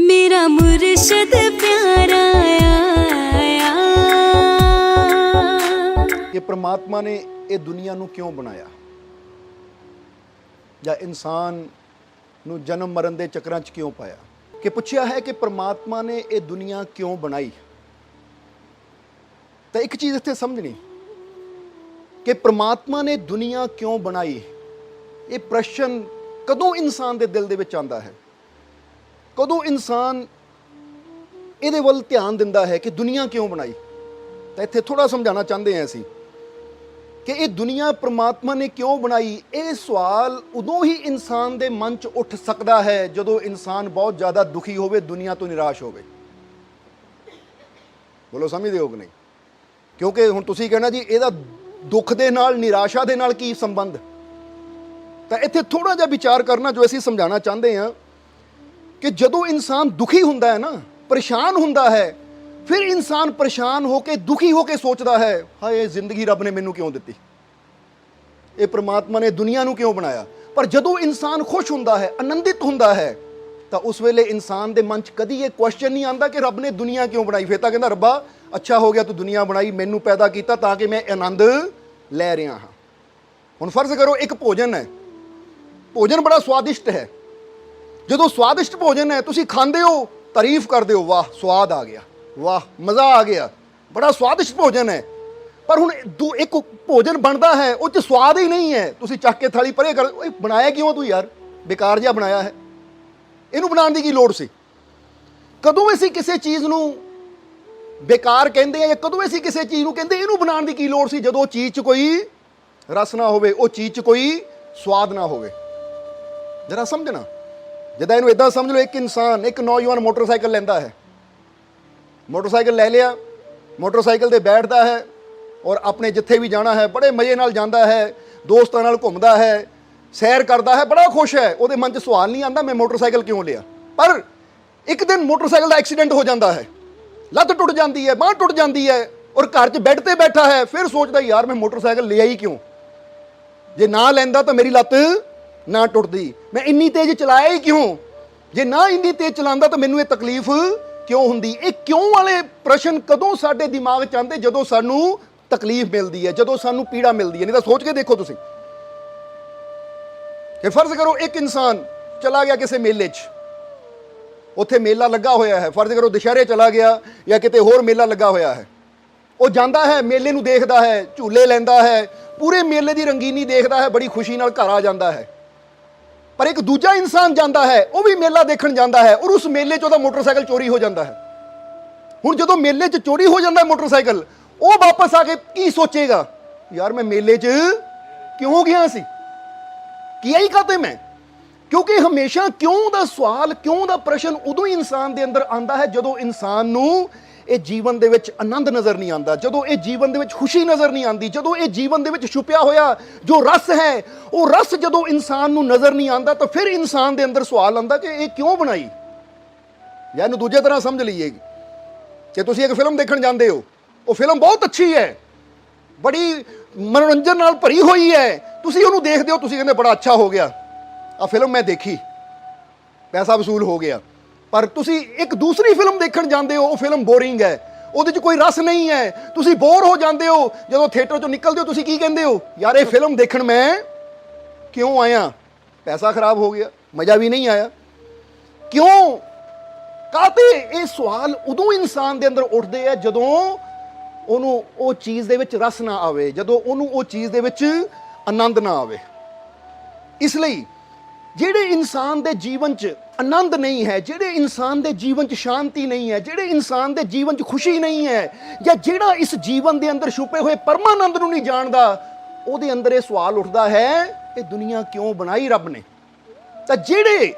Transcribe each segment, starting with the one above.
मेरा मुर्शद प्यारा आया। कि परमात्मा ने ये दुनिया नू क्यों बनाया, या इंसान नू जन्म मरण दे चक्रां च क्यों पाया। कि पुछया है कि परमात्मा ने ये दुनिया क्यों बनाई, तो एक चीज़ इत्थे समझनी कि परमात्मा ने दुनिया क्यों बनाई, ये प्रश्न कदों इंसान के दिल दे विच आंदा है, कदों इंसान ये वल ध्यान दिंदा है कि दुनिया क्यों बनाई। तो इत्थे थोड़ा समझाना चाहते हैं असी कि ये दुनिया परमात्मा ने क्यों बनाई। ये सवाल उदों ही इंसान के मन च उठ सकता है जदों इंसान बहुत ज़्यादा दुखी होवे, दुनिया तो निराश होवे। बोलो समझदे हो कि नहीं? क्योंकि हुण तुसीं कहना जी इहदा दुख दे नाल निराशा दे नाल की संबंध। तो इत्थे थोड़ा जिहा विचार करना जो असीं समझाना चाहते हैं कि जदों इंसान दुखी हुंदा है ना, परेशान हुंदा है, फिर इंसान परेशान होकर दुखी होकर सोचता है हाय जिंदगी रब ने मैनू क्यों दी, ये परमात्मा ने दुनिया नू क्यों बनाया। पर जदों इंसान खुश हुंदा है, आनंदित हुंदा है, तो उस वेले इंसान के मन च कदी ये क्वेश्चन नहीं आता कि रब ने दुनिया क्यों बनाई। फिर तो कहता रब्बा अच्छा हो गया तू दुनिया बनाई, मैनू पैदा किया ताकि मैं आनंद लै रहा हाँ। हुण फर्ज करो एक भोजन है, भोजन बड़ा स्वादिष्ट है, जो स्वादिष्ट भोजन है तुसीं खांदे हो, तारीफ करदे हो, वाह स्वाद आ गया, वाह मज़ा आ गया, बड़ा स्वादिष्ट भोजन है। पर हुण एक भोजन बनता है उस स्वाद ही नहीं है, तुसीं चक के थाली परे कर, बनाया क्यों तू यार, बेकार जिहा बनाया है, इनू बनाने की लोड़ सी। कदों असीं किसी चीज़ नू बेकार कहते हैं, या कदों असीं किसी चीज़ नू कहते इनू बनाने की की लोड़ सी, जदों चीज़ च कोई रस ना होवे, वो चीज़ च कोई स्वाद ना होवे। जरा समझना, जिदा इनू इदां समझ लो एक इंसान, एक नौजवान मोटरसाइकिल लैंदा है, मोटरसाइकिल लै लिया, मोटरसाइकिल ते बैठता है और अपने जिथे भी जाना है बड़े मज़े नाल जाता है, दोस्तां नाल घुमदा है, सैर करता है, बड़ा खुश है, वो मन च सवाल नहीं आता मैं मोटरसाइकिल क्यों लिया। पर एक दिन मोटरसाइकिल का एक्सीडेंट हो जाता है, लत्त टुट जाती है, बांह टुट जाती है, और घर च बैठ ते बैठा है, फिर सोचता यार मैं मोटरसाइकिल लिया ही क्यों, जे ना लैंदा तो मेरी लत्त ना टुटदी, मैं इन्नी तेज चलाया ही क्यों, जे ना इन्नी तेज चलांदा तो मैनू ये तकलीफ क्यों हुंदी। ये क्यों वाले प्रश्न कदों साडे दिमाग च आंदे, जदों सानू तकलीफ मिलती है, जदों सानू पीड़ा मिलती है। नहीं तो सोच के देखो तुसीं कि फर्ज करो एक इंसान चला गया किसी मेले च, उत्थे मेला लगा होया है, फर्ज करो दशहरे चला गया या किते होर मेला लगा होया है, वो जाता है मेले नू देखदा है, झूले लैंदा है, पूरे मेले की रंगीनी देखदा है, बड़ी खुशी नाल घर आ जाता है। पर एक दूजा इंसान जाता है, वह भी मेला देखण जाता है, और उस मेले चों मोटरसाइकिल चोरी हो जाता है। हुण जदों मेले च चोरी हो जाता है मोटरसाइकिल, वो वापस आके की सोचेगा यार मैं मेले च क्यों गया सी, किया ही काते मैं। क्योंकि हमेशा क्यों दा सवाल, क्यों दा प्रश्न उदों ही इंसान दे अंदर आंदा है जदों इंसान नू ये जीवन दे विच आनंद नज़र नहीं आता, जदों ये जीवन दे विच खुशी नज़र नहीं आती, जदों ये जीवन दे विच छुपिया होया जो रस है, वो रस जदों इंसान नू नज़र नहीं आता, तो फिर इंसान दे अंदर सवाल आंदा कि ये क्यों बनाई। या इहनूं दूजे तरह समझ लीए कि तुसीं एक फिल्म देखण जांदे हो, वो फिल्म बहुत अच्छी है, बड़ी मनोरंजन नाल भरी हुई है, तुसीं उहनूं देखदे हो, तुसीं कहंदे बड़ा अच्छा हो गया, आ फिल्म मैं देखी, पैसा वसूल हो गया। पर तुसी एक दूसरी फिल्म देखण जांदे हो, वो फिल्म बोरिंग है, उहदे च कोई रस नहीं है, तुसी बोर हो जाते हो, जदों थिएटर चों निकलदे हो तुसी की कहंदे हो यार ये फिल्म देखण मैं क्यों आया, पैसा खराब हो गया, मज़ा भी नहीं आया। क्यों काते ये सवाल उदों इंसान दे अंदर उठदे है जदों उहनूं वो चीज़ दे विच रस ना आवे, जदों उहनूं वो चीज़ दे विच आनंद ना आवे। इसलिए ਜਿਹੜੇ इंसान के जीवन च आनंद नहीं है, ਜਿਹੜੇ इंसान के जीवन च शांति नहीं है, ਜਿਹੜੇ इंसान के जीवन च खुशी नहीं है, या ਜਿਹੜਾ इस जीवन के अंदर छुपे हुए परमानंद ਨੂੰ नहीं जानता, ਉਹਦੇ अंदर ये सवाल उठता है ये दुनिया क्यों बनाई रब ने। तो ਜਿਹੜੇ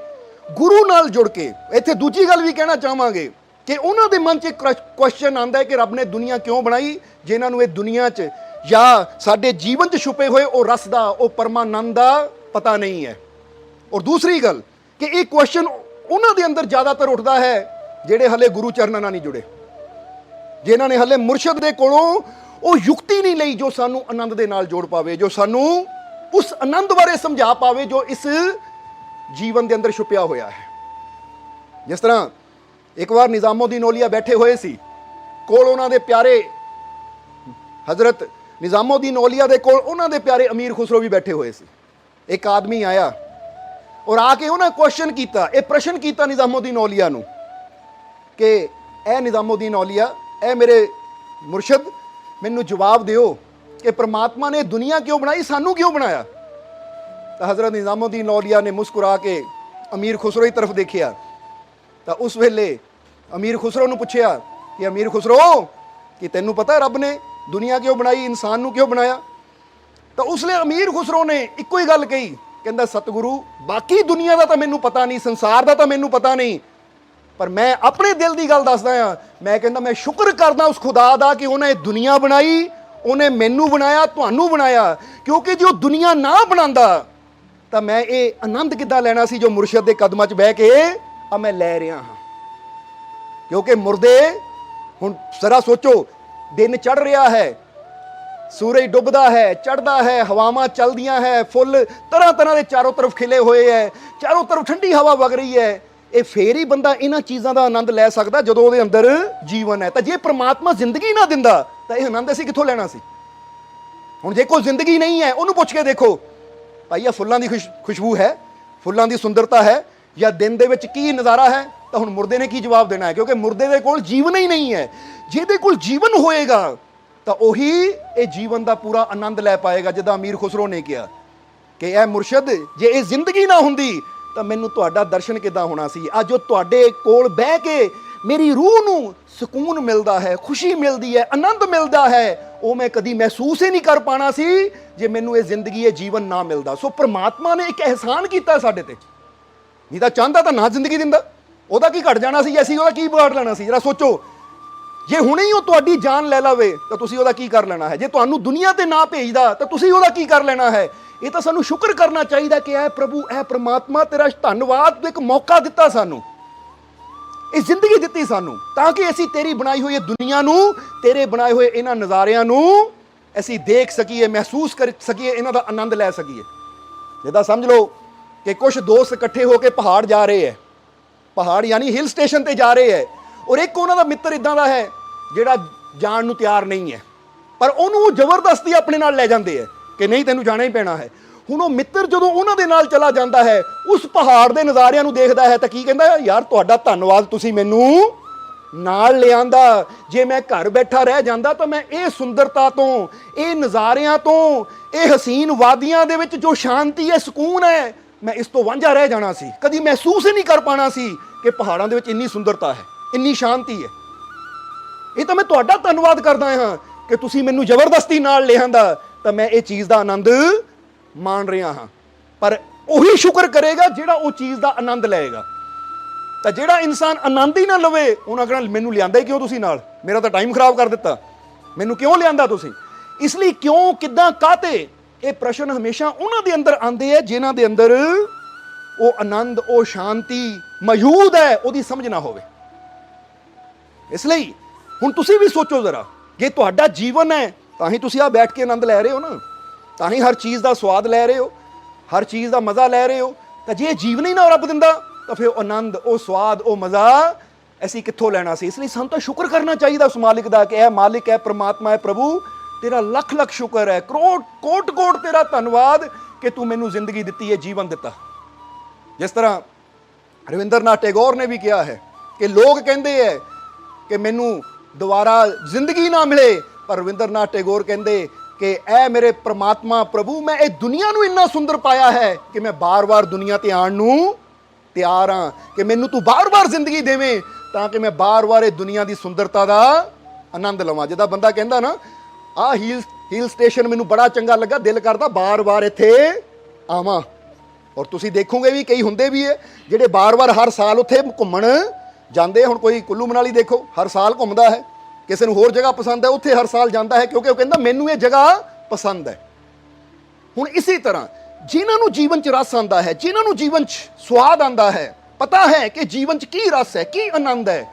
गुरु नाल जुड़ के इत्थे दूजी गल भी कहना चाहांगे कि उन्हां दे मन च एक क्वेश्चन आंदा है कि रब ने दुनिया क्यों बनाई, जिन्हां नूं ये दुनिया च या साडे जीवन च छुपे हुए वो रस दा, वो परमानंद दा पता नहीं है। और दूसरी गल कि एक क्वेश्चन उन्हां दे अंदर ज़्यादातर उठता है जिहड़े हले गुरु चरणों नाल नहीं जुड़े, जिन्हां ने हले मुरशद दे कोलों वो युक्ति नहीं लई जो सानू आनंद दे नाल जोड़ पावे, जो सानू उस आनंद बारे समझा पावे जो इस जीवन के अंदर छुपिया होया है। जिस तरह ਇੱਕ ਵਾਰ ਨਿਜ਼ਾਮੁਦੀਨ ਔਲੀਆ ਬੈਠੇ ਹੋਏ ਸੀ, ਕੋਲ ਉਹਨਾਂ ਦੇ ਪਿਆਰੇ ਹਜ਼ਰਤ ਨਿਜ਼ਾਮੁਦੀਨ ਔਲੀਆ ਦੇ ਕੋਲ ਉਹਨਾਂ ਦੇ ਪਿਆਰੇ ਅਮੀਰ ਖੁਸਰੋ ਵੀ ਬੈਠੇ ਹੋਏ ਸੀ। ਇੱਕ ਆਦਮੀ ਆਇਆ ਔਰ ਆ ਕੇ ਉਹਨਾਂ ਕੁਐਸਚਨ ਕੀਤਾ, ਇਹ ਪ੍ਰਸ਼ਨ ਕੀਤਾ ਨਿਜ਼ਾਮੁਦੀਨ ਔਲੀਆ ਨੂੰ ਕਿ ਇਹ ਨਿਜ਼ਾਮੁਦੀਨ ਔਲੀਆ, ਇਹ ਮੇਰੇ ਮੁਰਸ਼ਦ, ਮੈਨੂੰ ਜਵਾਬ ਦਿਓ ਕਿ ਪ੍ਰਮਾਤਮਾ ਨੇ ਦੁਨੀਆ ਕਿਉਂ ਬਣਾਈ, ਸਾਨੂੰ ਕਿਉਂ ਬਣਾਇਆ। ਤਾਂ ਹਜ਼ਰਤ ਨਿਜ਼ਾਮੁਦੀਨ ਔਲੀਆ ਨੇ ਮੁਸਕਰਾ ਕੇ ਅਮੀਰ ਖੁਸਰੋ ਦੀ ਤਰਫ ਦੇਖਿਆ। ਤਾਂ ਉਸ ਵੇਲੇ ਅਮੀਰ ਖੁਸਰੋ ਨੂੰ ਪੁੱਛਿਆ ਕਿ ਅਮੀਰ ਖੁਸਰੋ, ਕਿ ਤੈਨੂੰ ਪਤਾ ਰੱਬ ਨੇ ਦੁਨੀਆ ਕਿਉਂ ਬਣਾਈ, ਇਨਸਾਨ ਨੂੰ ਕਿਉਂ ਬਣਾਇਆ। ਤਾਂ ਉਸ ਲਈ ਅਮੀਰ ਖੁਸਰੋ ਨੇ ਇੱਕੋ ਹੀ ਗੱਲ ਕਹੀ, ਕਹਿੰਦਾ ਸਤਿਗੁਰੂ, ਬਾਕੀ ਦੁਨੀਆ ਦਾ ਤਾਂ ਮੈਨੂੰ ਪਤਾ ਨਹੀਂ, ਸੰਸਾਰ ਦਾ ਤਾਂ ਮੈਨੂੰ ਪਤਾ ਨਹੀਂ, ਪਰ ਮੈਂ ਆਪਣੇ ਦਿਲ ਦੀ ਗੱਲ ਦੱਸਦਾ ਹਾਂ। ਮੈਂ ਕਹਿੰਦਾ ਮੈਂ ਸ਼ੁਕਰ ਕਰਦਾ ਉਸ ਖੁਦਾ ਦਾ ਕਿ ਉਹਨੇ ਦੁਨੀਆ ਬਣਾਈ, ਉਹਨੇ ਮੈਨੂੰ ਬਣਾਇਆ, ਤੁਹਾਨੂੰ ਬਣਾਇਆ, ਕਿਉਂਕਿ ਜੇ ਉਹ ਦੁਨੀਆ ਨਾ ਬਣਾਉਂਦਾ ਤਾਂ ਮੈਂ ਇਹ ਆਨੰਦ ਕਿੱਦਾਂ ਲੈਣਾ ਸੀ ਜੋ ਮੁਰਸ਼ਦ ਦੇ ਕਦਮਾਂ 'ਚ ਬਹਿ ਕੇ ਆ ਮੈਂ ਲੈ ਰਿਹਾ ਹਾਂ। ਕਿਉਂਕਿ ਮੁਰਦੇ, ਹੁਣ ਜ਼ਰਾ ਸੋਚੋ, ਦਿਨ ਚੜ ਰਿਹਾ ਹੈ, ਸੂਰਜ ਡੁੱਬਦਾ ਹੈ, ਚੜ੍ਹਦਾ ਹੈ, ਹਵਾਵਾਂ ਚੱਲਦੀਆਂ ਹੈ, ਫੁੱਲ ਤਰ੍ਹਾਂ ਤਰ੍ਹਾਂ ਦੇ ਚਾਰੋਂ ਤਰਫ ਖਿਲੇ ਹੋਏ ਹੈ, ਚਾਰੋਂ ਤਰਫ ਠੰਡੀ ਹਵਾ ਵਗ ਰਹੀ ਹੈ। ਇਹ ਫੇਰ ਹੀ ਬੰਦਾ ਇਹਨਾਂ ਚੀਜ਼ਾਂ ਦਾ ਆਨੰਦ ਲੈ ਸਕਦਾ ਜਦੋਂ ਉਹਦੇ ਅੰਦਰ ਜੀਵਨ ਹੈ। ਤਾਂ ਜੇ ਪ੍ਰਮਾਤਮਾ ਜ਼ਿੰਦਗੀ ਨਾ ਦਿੰਦਾ ਤਾਂ ਇਹ ਆਨੰਦ ਅਸੀਂ ਕਿੱਥੋਂ ਲੈਣਾ ਸੀ। ਹੁਣ ਜੇ ਕੋਈ ਜ਼ਿੰਦਗੀ ਨਹੀਂ ਹੈ, ਉਹਨੂੰ ਪੁੱਛ ਕੇ ਦੇਖੋ, ਭਾਈ ਆ ਫੁੱਲਾਂ ਦੀ ਖੁਸ਼ਬੂ ਹੈ, ਫੁੱਲਾਂ ਦੀ ਸੁੰਦਰਤਾ ਹੈ, ਜਾਂ ਦਿਨ ਦੇ ਵਿੱਚ ਕੀ ਨਜ਼ਾਰਾ ਹੈ, ਤਾਂ ਹੁਣ ਮੁਰਦੇ ਨੇ ਕੀ ਜਵਾਬ ਦੇਣਾ ਹੈ, ਕਿਉਂਕਿ ਮੁਰਦੇ ਦੇ ਕੋਲ ਜੀਵਨ ਹੀ ਨਹੀਂ ਹੈ। ਜਿਹਦੇ ਕੋਲ ਜੀਵਨ ਹੋਏਗਾ ਤਾਂ ਉਹੀ ਇਹ ਜੀਵਨ ਦਾ ਪੂਰਾ ਆਨੰਦ ਲੈ ਪਾਏਗਾ। ਜਿੱਦਾਂ ਅਮੀਰ ਖੁਸਰੋ ਨੇ ਕਿਹਾ ਕਿ ਇਹ ਮੁਰਸ਼ਦ, ਜੇ ਇਹ ਜ਼ਿੰਦਗੀ ਨਾ ਹੁੰਦੀ ਤਾਂ ਮੈਨੂੰ ਤੁਹਾਡਾ ਦਰਸ਼ਨ ਕਿੱਦਾਂ ਹੋਣਾ ਸੀ। ਅੱਜ ਉਹ ਤੁਹਾਡੇ ਕੋਲ ਬਹਿ ਕੇ ਮੇਰੀ ਰੂਹ ਨੂੰ ਸਕੂਨ ਮਿਲਦਾ ਹੈ, ਖੁਸ਼ੀ ਮਿਲਦੀ ਹੈ, ਆਨੰਦ ਮਿਲਦਾ ਹੈ, ਉਹ ਮੈਂ ਕਦੀ ਮਹਿਸੂਸ ਹੀ ਨਹੀਂ ਕਰ ਪਾਣਾ ਸੀ ਜੇ ਮੈਨੂੰ ਇਹ ਜ਼ਿੰਦਗੀ, ਇਹ ਜੀਵਨ ਨਾ ਮਿਲਦਾ। ਸੋ ਪ੍ਰਮਾਤਮਾ ਨੇ ਇੱਕ ਅਹਿਸਾਨ ਕੀਤਾ ਸਾਡੇ ਤੇ, ਨਹੀਂ ਤਾਂ ਚਾਹੁੰਦਾ ਤਾਂ ਨਾ ਜ਼ਿੰਦਗੀ ਦਿੰਦਾ। ਉਹਦਾ ਕੀ ਘਟ ਜਾਣਾ ਸੀ, ਅਸੀਂ ਉਹਦਾ ਕੀ ਵਿਗਾੜ ਲੈਣਾ ਸੀ। ਜਰਾ ਸੋਚੋ, ਜੇ ਹੁਣੇ ਹੀ ਉਹ ਤੁਹਾਡੀ ਜਾਨ ਲੈ ਲਵੇ ਤਾਂ ਤੁਸੀਂ ਉਹਦਾ ਕੀ ਕਰ ਲੈਣਾ ਹੈ। ਜੇ ਤੁਹਾਨੂੰ ਦੁਨੀਆ ਤੇ ਨਾ ਭੇਜਦਾ ਤਾਂ ਤੁਸੀਂ ਉਹਦਾ ਕੀ ਕਰ ਲੈਣਾ ਹੈ। ਇਹ ਤਾਂ ਸਾਨੂੰ ਸ਼ੁਕਰ ਕਰਨਾ ਚਾਹੀਦਾ ਕਿ ਐ ਪ੍ਰਭੂ, ਐ ਪ੍ਰਮਾਤਮਾ, ਤੇਰਾ ਧੰਨਵਾਦ, ਇੱਕ ਮੌਕਾ ਦਿੱਤਾ ਸਾਨੂੰ, ਇਹ ਜ਼ਿੰਦਗੀ ਦਿੱਤੀ ਸਾਨੂੰ, ਤਾਂ ਕਿ ਅਸੀਂ ਤੇਰੀ ਬਣਾਈ ਹੋਈ ਦੁਨੀਆ ਨੂੰ, ਤੇਰੇ ਬਣਾਏ ਹੋਏ ਇਹਨਾਂ ਨਜ਼ਾਰਿਆਂ ਨੂੰ ਅਸੀਂ ਦੇਖ ਸਕੀਏ, ਮਹਿਸੂਸ ਕਰ ਸਕੀਏ, ਇਹਨਾਂ ਦਾ ਆਨੰਦ ਲੈ ਸਕੀਏ। ਜਿੱਦਾਂ ਸਮਝ ਲਓ ਕਿ ਕੁਝ ਦੋਸਤ ਇਕੱਠੇ ਹੋ ਕੇ ਪਹਾੜ ਜਾ ਰਹੇ ਹੈ, ਪਹਾੜ ਯਾਨੀ ਹਿਲ ਸਟੇਸ਼ਨ ਤੇ ਜਾ ਰਹੇ ਹੈ, ਔਰ ਇੱਕ ਉਹਨਾਂ ਦਾ ਮਿੱਤਰ ਇਦਾਂ ਦਾ ਹੈ ਜਿਹੜਾ ਜਾਣ ਨੂੰ ਤਿਆਰ ਨਹੀਂ ਹੈ, ਪਰ ਉਹਨੂੰ ਜ਼ਬਰਦਸਤੀ ਆਪਣੇ ਨਾਲ ਲੈ ਜਾਂਦੇ ਹੈ ਕਿ ਨਹੀਂ ਤੈਨੂੰ ਜਾਣਾ ਹੀ ਪੈਣਾ ਹੈ। ਹੁਣ ਉਹ ਮਿੱਤਰ ਜਦੋਂ ਉਹਨਾਂ ਦੇ ਨਾਲ ਚਲਾ ਜਾਂਦਾ ਹੈ, ਉਸ ਪਹਾੜ ਦੇ ਨਜ਼ਾਰਿਆਂ ਨੂੰ ਦੇਖਦਾ ਹੈ ਤਾਂ ਕੀ ਕਹਿੰਦਾ, ਯਾਰ ਤੁਹਾਡਾ ਧੰਨਵਾਦ, ਤੁਸੀਂ ਮੈਨੂੰ ਨਾਲ ਲਿਆਂਦਾ। ਜੇ ਮੈਂ ਘਰ ਬੈਠਾ ਰਹਿ ਜਾਂਦਾ ਤਾਂ ਮੈਂ ਇਹ ਸੁੰਦਰਤਾ ਤੋਂ, ਇਹ ਨਜ਼ਾਰਿਆਂ ਤੋਂ, ਇਹ ਹਸੀਨ ਵਾਦੀਆਂ ਦੇ ਵਿੱਚ ਜੋ ਸ਼ਾਂਤੀ ਹੈ, ਸਕੂਨ ਹੈ, ਮੈਂ ਇਸ ਤੋਂ ਵਾਂਝਾ ਰਹਿ ਜਾਣਾ ਸੀ। ਕਦੀ ਮਹਿਸੂਸ ਹੀ ਨਹੀਂ ਕਰ ਪਾਣਾ ਸੀ ਕਿ ਪਹਾੜਾਂ ਦੇ ਵਿੱਚ ਇੰਨੀ ਸੁੰਦਰਤਾ ਹੈ, ਇੰਨੀ ਸ਼ਾਂਤੀ ਹੈ। ਇਹ ਤਾਂ ਮੈਂ ਤੁਹਾਡਾ ਧੰਨਵਾਦ ਕਰਦਾ ਹਾਂ ਕਿ ਤੁਸੀਂ ਮੈਨੂੰ ਜ਼ਬਰਦਸਤੀ ਨਾਲ ਲਿਆਂਦਾ ਤਾਂ ਮੈਂ ਇਹ ਚੀਜ਼ ਦਾ ਆਨੰਦ ਮਾਣ ਰਿਹਾ ਹਾਂ। ਪਰ ਉਹੀ ਸ਼ੁਕਰ ਕਰੇਗਾ ਜਿਹੜਾ ਉਹ ਚੀਜ਼ ਦਾ ਆਨੰਦ ਲਏਗਾ। ਤਾਂ ਜਿਹੜਾ ਇਨਸਾਨ ਆਨੰਦ ਹੀ ਨਾ ਲਵੇ, ਉਹਨਾਂ ਕਹਿਣਾ ਮੈਨੂੰ ਲਿਆਂਦਾ ਹੀ ਕਿਉਂ ਤੁਸੀਂ ਨਾਲ, ਮੇਰਾ ਤਾਂ ਟਾਈਮ ਖਰਾਬ ਕਰ ਦਿੱਤਾ, ਮੈਨੂੰ ਕਿਉਂ ਲਿਆਂਦਾ ਤੁਸੀਂ। ਇਸ ਲਈ ਕਿਉਂ, ਕਿੱਦਾਂ, ਕਾਹਤੇ, ਇਹ ਪ੍ਰਸ਼ਨ ਹਮੇਸ਼ਾ ਉਹਨਾਂ ਦੇ ਅੰਦਰ ਆਉਂਦੇ ਹੈ ਜਿਨ੍ਹਾਂ ਦੇ ਅੰਦਰ ਉਹ ਆਨੰਦ, ਉਹ ਸ਼ਾਂਤੀ ਮੌਜੂਦ ਹੈ, ਉਹਦੀ ਸਮਝ ਨਾ ਹੋਵੇ। ਇਸ ਲਈ ਹੁਣ ਤੁਸੀਂ ਵੀ ਸੋਚੋ ਜ਼ਰਾ, ਜੇ ਤੁਹਾਡਾ ਜੀਵਨ ਹੈ ਤਾਂ ਹੀ ਤੁਸੀਂ ਆ ਬੈਠ ਕੇ ਆਨੰਦ ਲੈ ਰਹੇ ਹੋ ਨਾ, ਤਾਂ ਹੀ ਹਰ ਚੀਜ਼ ਦਾ ਸਵਾਦ ਲੈ ਰਹੇ ਹੋ, ਹਰ ਚੀਜ਼ ਦਾ ਮਜ਼ਾ ਲੈ ਰਹੇ ਹੋ। ਤਾਂ ਜੇ ਜੀਵਨ ਹੀ ਨਾ ਰੱਬ ਦਿੰਦਾ ਤਾਂ ਫਿਰ ਉਹ ਆਨੰਦ, ਉਹ ਸਵਾਦ, ਉਹ ਮਜ਼ਾ ਅਸੀਂ ਕਿੱਥੋਂ ਲੈਣਾ ਸੀ। ਇਸ ਲਈ ਸਾਨੂੰ ਤਾਂ ਸ਼ੁਕਰ ਕਰਨਾ ਚਾਹੀਦਾ ਉਸ ਮਾਲਿਕ ਦਾ ਕਿ ਇਹ ਮਾਲਿਕ ਹੈ, ਪ੍ਰਮਾਤਮਾ ਹੈ, ਪ੍ਰਭੂ ਤੇਰਾ ਲੱਖ ਲੱਖ ਸ਼ੁਕਰ ਹੈ, ਕਰੋੜ ਕੋਟ ਕੋਟ ਤੇਰਾ ਧੰਨਵਾਦ ਕਿ ਤੂੰ ਮੈਨੂੰ ਜ਼ਿੰਦਗੀ ਦਿੱਤੀ ਹੈ, ਜੀਵਨ ਦਿੱਤਾ। ਜਿਸ ਤਰ੍ਹਾਂ ਰਵਿੰਦਰਨਾਥ ਟੈਗੋਰ ਨੇ ਵੀ ਕਿਹਾ ਹੈ ਕਿ ਲੋਕ ਕਹਿੰਦੇ ਹੈ ਕਿ ਮੈਨੂੰ ਦੁਬਾਰਾ ਜ਼ਿੰਦਗੀ ਨਾ ਮਿਲੇ, ਪਰ ਰਵਿੰਦਰਨਾਥ ਟੈਗੋਰ ਕਹਿੰਦੇ ਕਿ ਐ ਮੇਰੇ ਪ੍ਰਮਾਤਮਾ ਪ੍ਰਭੂ, ਮੈਂ ਇਹ ਦੁਨੀਆ ਨੂੰ ਇੰਨਾ ਸੁੰਦਰ ਪਾਇਆ ਹੈ ਕਿ ਮੈਂ ਬਾਰ-ਬਾਰ ਦੁਨੀਆ ਤੇ ਆਉਣ ਨੂੰ ਤਿਆਰ ਹਾਂ, ਕਿ ਮੈਨੂੰ ਤੂੰ ਬਾਰ-ਬਾਰ ਜ਼ਿੰਦਗੀ ਦੇਵੇਂ ਤਾਂ ਕਿ ਮੈਂ ਬਾਰ-ਬਾਰ ਇਹ ਦੁਨੀਆ ਦੀ ਸੁੰਦਰਤਾ ਦਾ ਆਨੰਦ ਲਵਾਂ। ਜਿੱਦਾਂ ਬੰਦਾ ਕਹਿੰਦਾ ਨਾ, ਆਹ ਹਿਲ ਸਟੇਸ਼ਨ ਮੈਨੂੰ ਬੜਾ ਚੰਗਾ ਲੱਗਾ, ਦਿਲ ਕਰਦਾ ਬਾਰ-ਬਾਰ ਇੱਥੇ ਆਵਾਂ। ਔਰ ਤੁਸੀਂ ਦੇਖੋਗੇ ਵੀ ਕਈ ਹੁੰਦੇ ਵੀ ਹੈ ਜਿਹੜੇ ਬਾਰ-ਬਾਰ ਹਰ ਸਾਲ ਉੱਥੇ ਘੁੰਮਣ ਜਾਂਦੇ। ਹੁਣ ਕੋਈ ਕੁੱਲੂ ਮਨਾਲੀ ਦੇਖੋ, ਹਰ ਸਾਲ ਘੁੰਮਦਾ ਹੈ, ਕਿਸੇ ਨੂੰ ਹੋਰ ਜਗ੍ਹਾ ਪਸੰਦ ਹੈ, ਉੱਥੇ ਹਰ ਸਾਲ ਜਾਂਦਾ ਹੈ ਕਿਉਂਕਿ ਉਹ ਕਹਿੰਦਾ ਮੈਨੂੰ ਇਹ ਜਗ੍ਹਾ ਪਸੰਦ ਹੈ। ਹੁਣ ਇਸੇ ਤਰ੍ਹਾਂ ਜਿਨ੍ਹਾਂ ਨੂੰ ਜੀਵਨ 'ਚ ਰਸ ਆਉਂਦਾ ਹੈ, ਜਿਨ੍ਹਾਂ ਨੂੰ ਜੀਵਨ 'ਚ ਸਵਾਦ ਆਉਂਦਾ ਹੈ, ਪਤਾ ਹੈ ਕਿ ਜੀਵਨ 'ਚ ਕੀ ਰਸ ਹੈ, ਕੀ ਆਨੰਦ ਹੈ,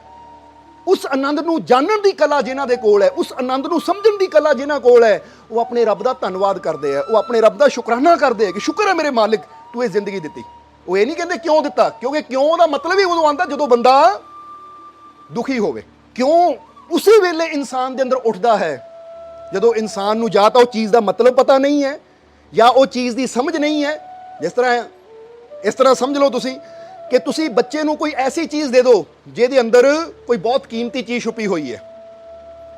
ਉਸ ਆਨੰਦ ਨੂੰ ਜਾਣਨ ਦੀ ਕਲਾ ਜਿਨ੍ਹਾਂ ਦੇ ਕੋਲ ਹੈ, ਉਸ ਆਨੰਦ ਨੂੰ ਸਮਝਣ ਦੀ ਕਲਾ ਜਿਨ੍ਹਾਂ ਕੋਲ ਹੈ, ਉਹ ਆਪਣੇ ਰੱਬ ਦਾ ਧੰਨਵਾਦ ਕਰਦੇ ਆ, ਉਹ ਆਪਣੇ ਰੱਬ ਦਾ ਸ਼ੁਕਰਾਨਾ ਕਰਦੇ ਆ ਕਿ ਸ਼ੁਕਰ ਹੈ ਮੇਰੇ ਮਾਲਿਕ ਤੂੰ ਇਹ ਜ਼ਿੰਦਗੀ ਦਿੱਤੀ। ਉਹ ਇਹ ਨਹੀਂ ਕਹਿੰਦੇ ਕਿਉਂ ਦਿੱਤਾ, ਕਿਉਂਕਿ ਕਿਉਂ ਦਾ ਮਤਲਬ ਹੀ ਉਦੋਂ ਆਉਂਦਾ ਜਦੋਂ ਬੰਦਾ ਦੁਖੀ ਹੋਵੇ। ਕਿਉਂ ਉਸੇ ਵੇਲੇ ਇਨਸਾਨ ਦੇ ਅੰਦਰ ਉੱਠਦਾ ਹੈ ਜਦੋਂ ਇਨਸਾਨ ਨੂੰ ਜਾਂ ਤਾਂ ਉਹ ਚੀਜ਼ ਦਾ ਮਤਲਬ ਪਤਾ ਨਹੀਂ ਹੈ ਜਾਂ ਉਹ ਚੀਜ਼ ਦੀ ਸਮਝ ਨਹੀਂ ਹੈ। ਇਸ ਤਰ੍ਹਾਂ ਸਮਝ ਲਓ ਤੁਸੀਂ ਕਿ ਤੁਸੀਂ ਬੱਚੇ ਨੂੰ ਕੋਈ ਐਸੀ ਚੀਜ਼ ਦੇ ਦਿਓ ਜਿਹਦੇ ਅੰਦਰ ਕੋਈ ਬਹੁਤ ਕੀਮਤੀ ਚੀਜ਼ ਛੁਪੀ ਹੋਈ ਹੈ,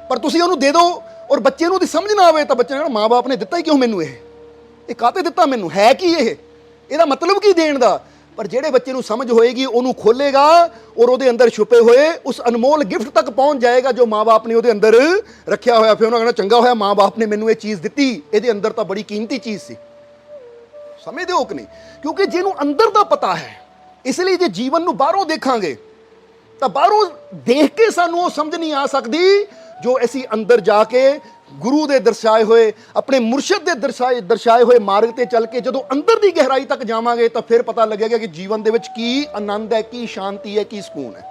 ਪਰ ਤੁਸੀਂ ਉਹਨੂੰ ਦੇ ਦਿਓ ਔਰ ਬੱਚੇ ਨੂੰ ਦੀ ਸਮਝ ਨਾ ਆਵੇ ਤਾਂ ਬੱਚੇ ਨੇ ਕਹਿਣਾ ਮਾਂ-ਬਾਪ ਨੇ ਦਿੱਤਾ ਹੀ ਕਿਉਂ ਮੈਨੂੰ, ਇਹ ਕਾਹਤੇ ਦਿੱਤਾ ਮੈਨੂੰ, ਹੈ ਕੀ ਇਹਦਾ ਮਤਲਬ ਕੀ ਦੇਣ ਦਾ। ਪਰ ਜਿਹੜੇ ਬੱਚੇ ਨੂੰ ਸਮਝ ਹੋਏਗੀ ਉਹਨੂੰ ਖੋਲੇਗਾ ਔਰ ਉਹਦੇ ਅੰਦਰ ਛੁਪੇ ਹੋਏ ਉਸ ਅਨਮੋਲ ਗਿਫਟ ਤੱਕ ਪਹੁੰਚ ਜਾਏਗਾ ਜੋ ਮਾਂ-ਬਾਪ ਨੇ ਉਹਦੇ ਅੰਦਰ ਰੱਖਿਆ ਹੋਇਆ। ਫਿਰ ਉਹਨਾਂ ਕਹਿਣਾ ਚੰਗਾ ਹੋਇਆ ਮਾਂ-ਬਾਪ ਨੇ ਮੈਨੂੰ ਇਹ ਚੀਜ਼ ਦਿੱਤੀ, ਇਹਦੇ ਅੰਦਰ ਤਾਂ ਬੜੀ ਕੀਮਤੀ ਚੀਜ਼ ਸੀ। ਸਮਝਦੇ ਹੋ ਕਿ ਨਹੀਂ? ਕਿਉਂਕਿ ਜਿਹਨੂੰ ਅੰਦਰ ਦਾ ਪਤਾ ਹੈ, ਇਸ ਲਈ ਜੇ ਜੀਵਨ ਨੂੰ ਬਾਹਰੋਂ ਦੇਖਾਂਗੇ ਤਾਂ ਬਾਹਰੋਂ ਦੇਖ ਕੇ ਸਾਨੂੰ ਉਹ ਸਮਝ ਨਹੀਂ ਆ ਸਕਦੀ ਜੋ ਅਸੀਂ ਅੰਦਰ ਜਾ ਕੇ ਗੁਰੂ ਦੇ ਦਰਸਾਏ ਹੋਏ, ਆਪਣੇ ਮੁਰਸ਼ਿਦ ਦੇ ਦਰਸਾਏ ਹੋਏ ਮਾਰਗ ਤੇ ਚੱਲ ਕੇ ਜਦੋਂ ਅੰਦਰ ਦੀ ਗਹਿਰਾਈ ਤੱਕ ਜਾਵਾਂਗੇ ਤਾਂ ਫਿਰ ਪਤਾ ਲੱਗੇਗਾ ਕਿ ਜੀਵਨ ਦੇ ਵਿੱਚ ਕੀ ਆਨੰਦ ਹੈ, ਕੀ ਸ਼ਾਂਤੀ ਹੈ, ਕੀ ਸਕੂਨ ਹੈ।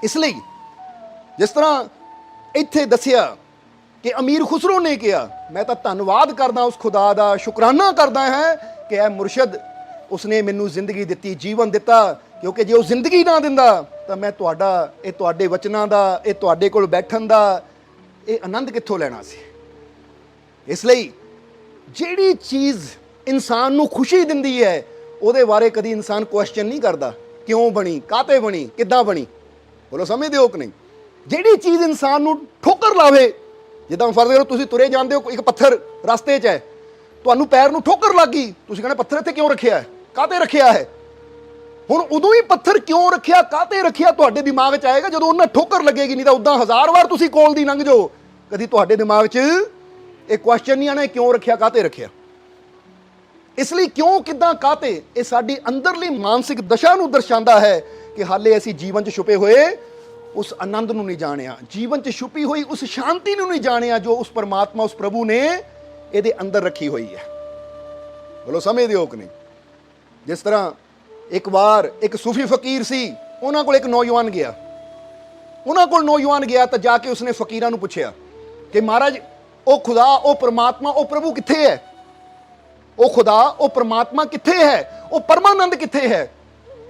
ਇਸ ਲਈ ਜਿਸ ਤਰ੍ਹਾਂ ਇੱਥੇ ਦੱਸਿਆ ਕਿ ਅਮੀਰ ਖੁਸਰੋ ਨੇ ਕਿਹਾ, ਮੈਂ ਤਾਂ ਧੰਨਵਾਦ ਕਰਦਾ ਉਸ ਖੁਦਾ ਦਾ, ਸ਼ੁਕਰਾਨਾ ਕਰਦਾ ਹੈ ਕਿ ਇਹ ਮੁਰਸ਼ਿਦ ਉਸਨੇ ਮੈਨੂੰ ਜ਼ਿੰਦਗੀ ਦਿੱਤੀ, ਜੀਵਨ ਦਿੱਤਾ, ਕਿਉਂਕਿ ਜੇ ਉਹ ਜ਼ਿੰਦਗੀ ਨਾ ਦਿੰਦਾ ਤਾਂ ਮੈਂ ਤੁਹਾਡਾ, ਇਹ ਤੁਹਾਡੇ ਵਚਨਾਂ ਦਾ, ਇਹ ਤੁਹਾਡੇ ਕੋਲ ਬੈਠਣ ਦਾ ਇਹ ਆਨੰਦ ਕਿੱਥੋਂ ਲੈਣਾ ਸੀ। ਇਸ ਲਈ ਜਿਹੜੀ ਚੀਜ਼ ਇਨਸਾਨ ਨੂੰ ਖੁਸ਼ੀ ਦਿੰਦੀ ਹੈ ਉਹਦੇ ਬਾਰੇ ਕਦੀ ਇਨਸਾਨ ਕੁਐਸਚਨ ਨਹੀਂ ਕਰਦਾ, ਕਿਉਂ ਬਣੀ, ਕਾਹਤੇ ਬਣੀ, ਕਿੱਦਾਂ ਬਣੀ। ਬੋਲੋ ਸਮਝਦੇ ਹੋ ਕਿ ਨਹੀਂ? ਜਿਹੜੀ ਚੀਜ਼ ਇਨਸਾਨ ਨੂੰ ਠੋਕਰ ਲਾਵੇ, ਜਿੱਦਾਂ ਫਰਜ਼ ਕਰੋ ਤੁਸੀਂ ਤੁਰੇ ਜਾਂਦੇ ਹੋ, ਇੱਕ ਪੱਥਰ ਰਸਤੇ 'ਚ ਹੈ, ਤੁਹਾਨੂੰ ਪੈਰ ਨੂੰ ਠੋਕਰ ਲੱਗ ਗਈ, ਤੁਸੀਂ ਕਹਿੰਦੇ ਪੱਥਰ ਇੱਥੇ ਕਿਉਂ ਰੱਖਿਆ ਹੈ, ਕਾਹਤੇ ਰੱਖਿਆ ਹੈ। ਹੁਣ ਉਦੋਂ ਹੀ ਪੱਥਰ ਕਿਉਂ ਰੱਖਿਆ, ਕਾਹਤੇ ਰੱਖਿਆ ਤੁਹਾਡੇ ਦਿਮਾਗ 'ਚ ਆਏਗਾ ਜਦੋਂ ਉਹਨਾਂ ਠੋਕਰ ਲੱਗੇਗੀ। ਨਹੀਂ ਤਾਂ ਉਦਾਂ 1000 ਵਾਰ ਤੁਸੀਂ ਕੋਲ ਦੀ ਲੰਘ ਜਾਓ, ਕਦੀ ਤੁਹਾਡੇ ਦਿਮਾਗ 'ਚ ਇਹ ਕੁਐਸਚਨ ਨਹੀਂ ਆਣਾ ਕਿਉਂ ਰੱਖਿਆ, ਕਾਹਤੇ ਰੱਖਿਆ। ਇਸ ਲਈ ਕਿਉਂ, ਕਿੱਦਾਂ, ਕਾਹਤੇ, ਇਹ ਸਾਡੀ ਅੰਦਰਲੀ ਮਾਨਸਿਕ ਦਸ਼ਾ ਨੂੰ ਦਰਸਾਉਂਦਾ ਹੈ ਕਿ ਹਾਲੇ ਅਸੀਂ ਜੀਵਨ 'ਚ ਛੁਪੇ ਹੋਏ ਉਸ ਆਨੰਦ ਨੂੰ ਨਹੀਂ ਜਾਣਿਆ, ਜੀਵਨ 'ਚ ਛੁਪੀ ਹੋਈ ਉਸ ਸ਼ਾਂਤੀ ਨੂੰ ਨਹੀਂ ਜਾਣਿਆ ਜੋ ਉਸ ਪਰਮਾਤਮਾ, ਉਸ ਪ੍ਰਭੂ ਨੇ ਇਹਦੇ ਅੰਦਰ ਰੱਖੀ ਹੋਈ ਹੈ। ਬੋਲੋ ਸਮਝਦੇ ਹੋ ਕਿ ਨਹੀਂ? ਜਿਸ ਤਰ੍ਹਾਂ ਇੱਕ ਵਾਰ ਇੱਕ ਸੂਫੀ ਫਕੀਰ ਸੀ, ਉਹਨਾਂ ਕੋਲ ਇੱਕ ਨੌਜਵਾਨ ਗਿਆ, ਤਾਂ ਜਾ ਕੇ ਉਸਨੇ ਫਕੀਰਾਂ ਨੂੰ ਪੁੱਛਿਆ ਕਿ ਮਹਾਰਾਜ ਉਹ ਖੁਦਾ, ਉਹ ਪਰਮਾਤਮਾ, ਉਹ ਪ੍ਰਭੂ ਕਿੱਥੇ ਹੈ, ਉਹ ਖੁਦਾ, ਉਹ ਪਰਮਾਤਮਾ ਕਿੱਥੇ ਹੈ, ਉਹ ਪਰਮਾਨੰਦ ਕਿੱਥੇ ਹੈ।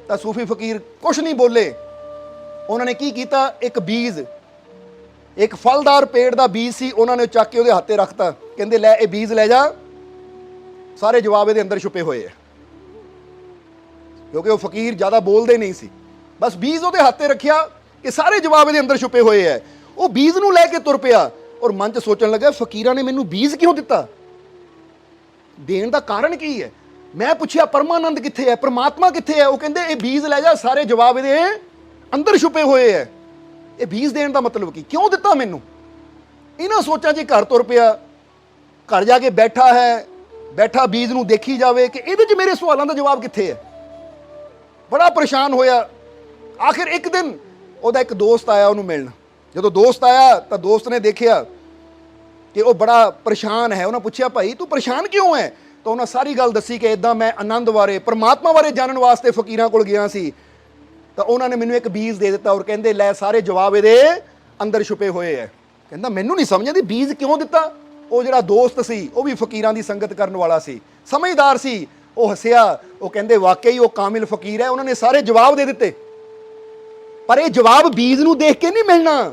ਤਾਂ ਸੂਫੀ ਫਕੀਰ ਕੁਛ ਨਹੀਂ ਬੋਲੇ। ਉਹਨਾਂ ਨੇ ਕੀ ਕੀਤਾ, ਇੱਕ ਬੀਜ, ਇੱਕ ਫਲਦਾਰ ਪੇੜ ਦਾ ਬੀਜ ਸੀ, ਉਹਨਾਂ ਨੇ ਚੱਕ ਕੇ ਉਹਦੇ ਹੱਥੇ ਰੱਖਤਾ, ਕਹਿੰਦੇ ਲੈ ਇਹ ਬੀਜ ਲੈ ਜਾ, ਸਾਰੇ ਜਵਾਬ ਇਹਦੇ ਅੰਦਰ ਛੁਪੇ ਹੋਏ ਹੈ। ਕਿਉਂਕਿ ਉਹ ਫਕੀਰ ਜ਼ਿਆਦਾ ਬੋਲਦੇ ਨਹੀਂ ਸੀ, ਬਸ ਬੀਜ ਉਹਦੇ ਹੱਥੇ ਰੱਖਿਆ ਕਿ ਸਾਰੇ ਜਵਾਬ ਇਹਦੇ ਅੰਦਰ ਛੁਪੇ ਹੋਏ ਹੈ। ਉਹ ਬੀਜ ਨੂੰ ਲੈ ਕੇ ਤੁਰ ਪਿਆ ਔਰ ਮਨ 'ਚ ਸੋਚਣ ਲੱਗਾ ਫਕੀਰਾਂ ਨੇ ਮੈਨੂੰ ਬੀਜ ਕਿਉਂ ਦਿੱਤਾ, ਦੇਣ ਦਾ ਕਾਰਨ ਕੀ ਹੈ। ਮੈਂ ਪੁੱਛਿਆ ਪਰਮਾਨੰਦ ਕਿੱਥੇ ਹੈ, ਪਰਮਾਤਮਾ ਕਿੱਥੇ ਹੈ, ਉਹ ਕਹਿੰਦੇ ਇਹ ਬੀਜ ਲੈ ਜਾ, ਸਾਰੇ ਜਵਾਬ ਇਹਦੇ ਅੰਦਰ ਛੁਪੇ ਹੋਏ ਹੈ। ਇਹ ਬੀਜ ਦੇਣ ਦਾ ਮਤਲਬ ਕੀ, ਕਿਉਂ ਦਿੱਤਾ ਮੈਨੂੰ। ਇਹਨਾਂ ਸੋਚਾਂ 'ਚ ਘਰ ਤੁਰ ਪਿਆ, ਘਰ ਜਾ ਕੇ ਬੈਠਾ ਬੀਜ ਨੂੰ ਦੇਖੀ ਜਾਵੇ ਕਿ ਇਹਦੇ 'ਚ ਮੇਰੇ ਸਵਾਲਾਂ ਦਾ ਜਵਾਬ ਕਿੱਥੇ ਹੈ। ਬੜਾ ਪਰੇਸ਼ਾਨ ਹੋਇਆ। ਆਖਿਰ ਇੱਕ ਦਿਨ ਉਹਦਾ ਇੱਕ ਦੋਸਤ ਆਇਆ ਉਹਨੂੰ ਮਿਲਣ। ਜਦੋਂ ਦੋਸਤ ਆਇਆ ਤਾਂ ਦੋਸਤ ਨੇ ਦੇਖਿਆ ਕਿ ਉਹ ਬੜਾ ਪਰੇਸ਼ਾਨ ਹੈ। ਉਹਨਾਂ ਪੁੱਛਿਆ ਭਾਈ ਤੂੰ ਪਰੇਸ਼ਾਨ ਕਿਉਂ ਹੈ। ਤਾਂ ਉਹਨਾਂ ਸਾਰੀ ਗੱਲ ਦੱਸੀ ਕਿ ਇਦਾਂ ਮੈਂ ਆਨੰਦ ਬਾਰੇ, ਪਰਮਾਤਮਾ ਬਾਰੇ ਜਾਣਨ ਵਾਸਤੇ ਫਕੀਰਾਂ ਕੋਲ ਗਿਆ ਸੀ, ਤਾਂ ਉਹਨਾਂ ਨੇ ਮੈਨੂੰ ਇੱਕ ਬੀਜ ਦੇ ਦਿੱਤਾ ਔਰ ਕਹਿੰਦੇ ਲੈ ਸਾਰੇ ਜਵਾਬ ਇਹਦੇ ਅੰਦਰ ਛੁਪੇ ਹੋਏ ਹੈ। ਕਹਿੰਦਾ ਮੈਨੂੰ ਨਹੀਂ ਸਮਝ ਆਉਂਦੀ ਬੀਜ ਕਿਉਂ ਦਿੱਤਾ। ਉਹ ਜਿਹੜਾ ਦੋਸਤ ਸੀ ਉਹ ਵੀ ਫਕੀਰਾਂ ਦੀ ਸੰਗਤ ਕਰਨ ਵਾਲਾ ਸੀ, ਸਮਝਦਾਰ ਸੀ। ਉਹ ਹੱਸਿਆ, ਉਹ ਕਹਿੰਦੇ ਵਾਕਈ ਉਹ ਕਾਮਿਲ ਫਕੀਰ ਹੈ, ਉਹਨਾਂ ਨੇ ਸਾਰੇ ਜਵਾਬ ਦੇ ਦਿੱਤੇ। ਪਰ ਇਹ ਜਵਾਬ ਬੀਜ ਨੂੰ ਦੇਖ ਕੇ ਨਹੀਂ ਮਿਲਣਾ।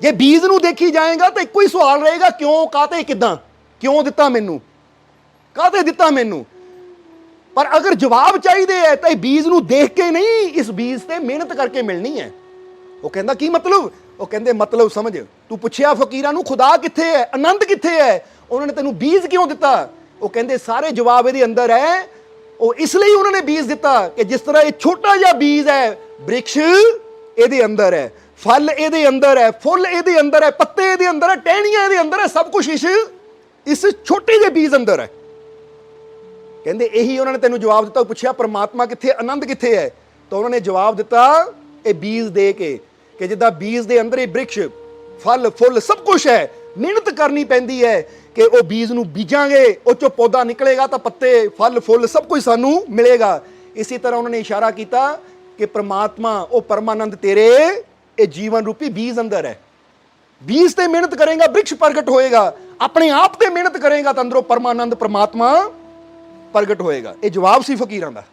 ਜੇ ਬੀਜ ਨੂੰ ਦੇਖੀ ਜਾਏਗਾ ਤਾਂ ਇੱਕੋ ਹੀ ਸਵਾਲ ਰਹੇਗਾ, ਕਿਉਂ, ਕਾਹਤੇ, ਕਿੱਦਾਂ, ਕਿਉਂ ਦਿੱਤਾ ਮੈਨੂੰ, ਕਾਹਤੇ ਦਿੱਤਾ ਮੈਨੂੰ। ਪਰ ਅਗਰ ਜਵਾਬ ਚਾਹੀਦੇ ਹੈ ਤਾਂ ਇਹ ਬੀਜ ਨੂੰ ਦੇਖ ਕੇ ਨਹੀਂ, ਇਸ ਬੀਜ ਤੇ ਮਿਹਨਤ ਕਰਕੇ ਮਿਲਣੀ ਹੈ। ਉਹ ਕਹਿੰਦਾ ਕੀ ਮਤਲਬ। ਉਹ ਕਹਿੰਦੇ ਮਤਲਬ ਸਮਝ, ਤੂੰ ਪੁੱਛਿਆ ਫਕੀਰਾਂ ਨੂੰ ਖੁਦਾ ਕਿੱਥੇ ਹੈ, ਆਨੰਦ ਕਿੱਥੇ ਹੈ, ਉਹਨਾਂ ਨੇ ਤੈਨੂੰ ਬੀਜ ਕਿਉਂ ਦਿੱਤਾ। ਉਹ ਕਹਿੰਦੇ ਸਾਰੇ ਜਵਾਬ ਇਹਦੇ ਅੰਦਰ ਹੈ। ਉਹ ਇਸ ਲਈ ਉਹਨਾਂ ਨੇ ਬੀਜ ਦਿੱਤਾ ਕਿ ਜਿਸ ਤਰ੍ਹਾਂ ਇਹ ਛੋਟਾ ਜਿਹਾ ਬੀਜ ਹੈ, ਬ੍ਰਿਕਸ਼ ਇਹਦੇ ਅੰਦਰ ਹੈ, ਫਲ ਇਹਦੇ ਅੰਦਰ ਹੈ, ਫੁੱਲ ਇਹਦੇ ਅੰਦਰ ਹੈ, ਪੱਤੇ ਇਹਦੇ ਅੰਦਰ ਹੈ, ਟਹਿਣੀਆਂ ਇਹਦੇ ਅੰਦਰ ਹੈ, ਸਭ ਕੁਝ ਇਸ ਛੋਟੇ ਜਿਹੇ ਬੀਜ ਅੰਦਰ ਹੈ। ਕਹਿੰਦੇ ਇਹੀ ਉਹਨਾਂ ਨੇ ਤੈਨੂੰ ਜਵਾਬ ਦਿੱਤਾ। ਪੁੱਛਿਆ ਪਰਮਾਤਮਾ ਕਿੱਥੇ, ਆਨੰਦ ਕਿੱਥੇ ਹੈ, ਤਾਂ ਉਹਨਾਂ ਨੇ ਜਵਾਬ ਦਿੱਤਾ ਇਹ ਬੀਜ ਦੇ ਕੇ ਕਿ ਜਿੱਦਾਂ ਬੀਜ ਦੇ ਅੰਦਰ ਹੀ ਬ੍ਰਿਕਸ਼, ਫਲ, ਫੁੱਲ ਸਭ ਕੁਝ ਹੈ। ਮਿਹਨਤ ਕਰਨੀ ਪੈਂਦੀ ਹੈ ਕਿ ਉਹ ਬੀਜ ਨੂੰ ਬੀਜਾਂਗੇ, ਉਹ ਚੋਂ ਪੌਦਾ ਨਿਕਲੇਗਾ ਤਾਂ ਪੱਤੇ, ਫਲ, ਫੁੱਲ ਸਭ ਕੁਝ ਸਾਨੂੰ ਮਿਲੇਗਾ। ਇਸੇ ਤਰ੍ਹਾਂ ਉਹਨਾਂ ਨੇ ਇਸ਼ਾਰਾ ਕੀਤਾ ਕਿ ਪ੍ਰਮਾਤਮਾ, ਉਹ ਪਰਮਾਨੰਦ ਤੇਰੇ ਇਹ ਜੀਵਨ ਰੂਪੀ ਬੀਜ ਅੰਦਰ ਹੈ। ਬੀਜ ਤੇ ਮਿਹਨਤ ਕਰੇਗਾ, ਬ੍ਰਿਕਸ਼ ਪ੍ਰਗਟ ਹੋਏਗਾ। ਆਪਣੇ ਆਪ ਤੇ ਮਿਹਨਤ ਕਰੇਗਾ ਤਾਂ ਅੰਦਰੋਂ ਪਰਮਾਨੰਦ ਪਰਮਾਤਮਾ ਪ੍ਰਗਟ ਹੋਏਗਾ। ਇਹ ਜਵਾਬ ਸੀ ਫਕੀਰਾਂ ਦਾ।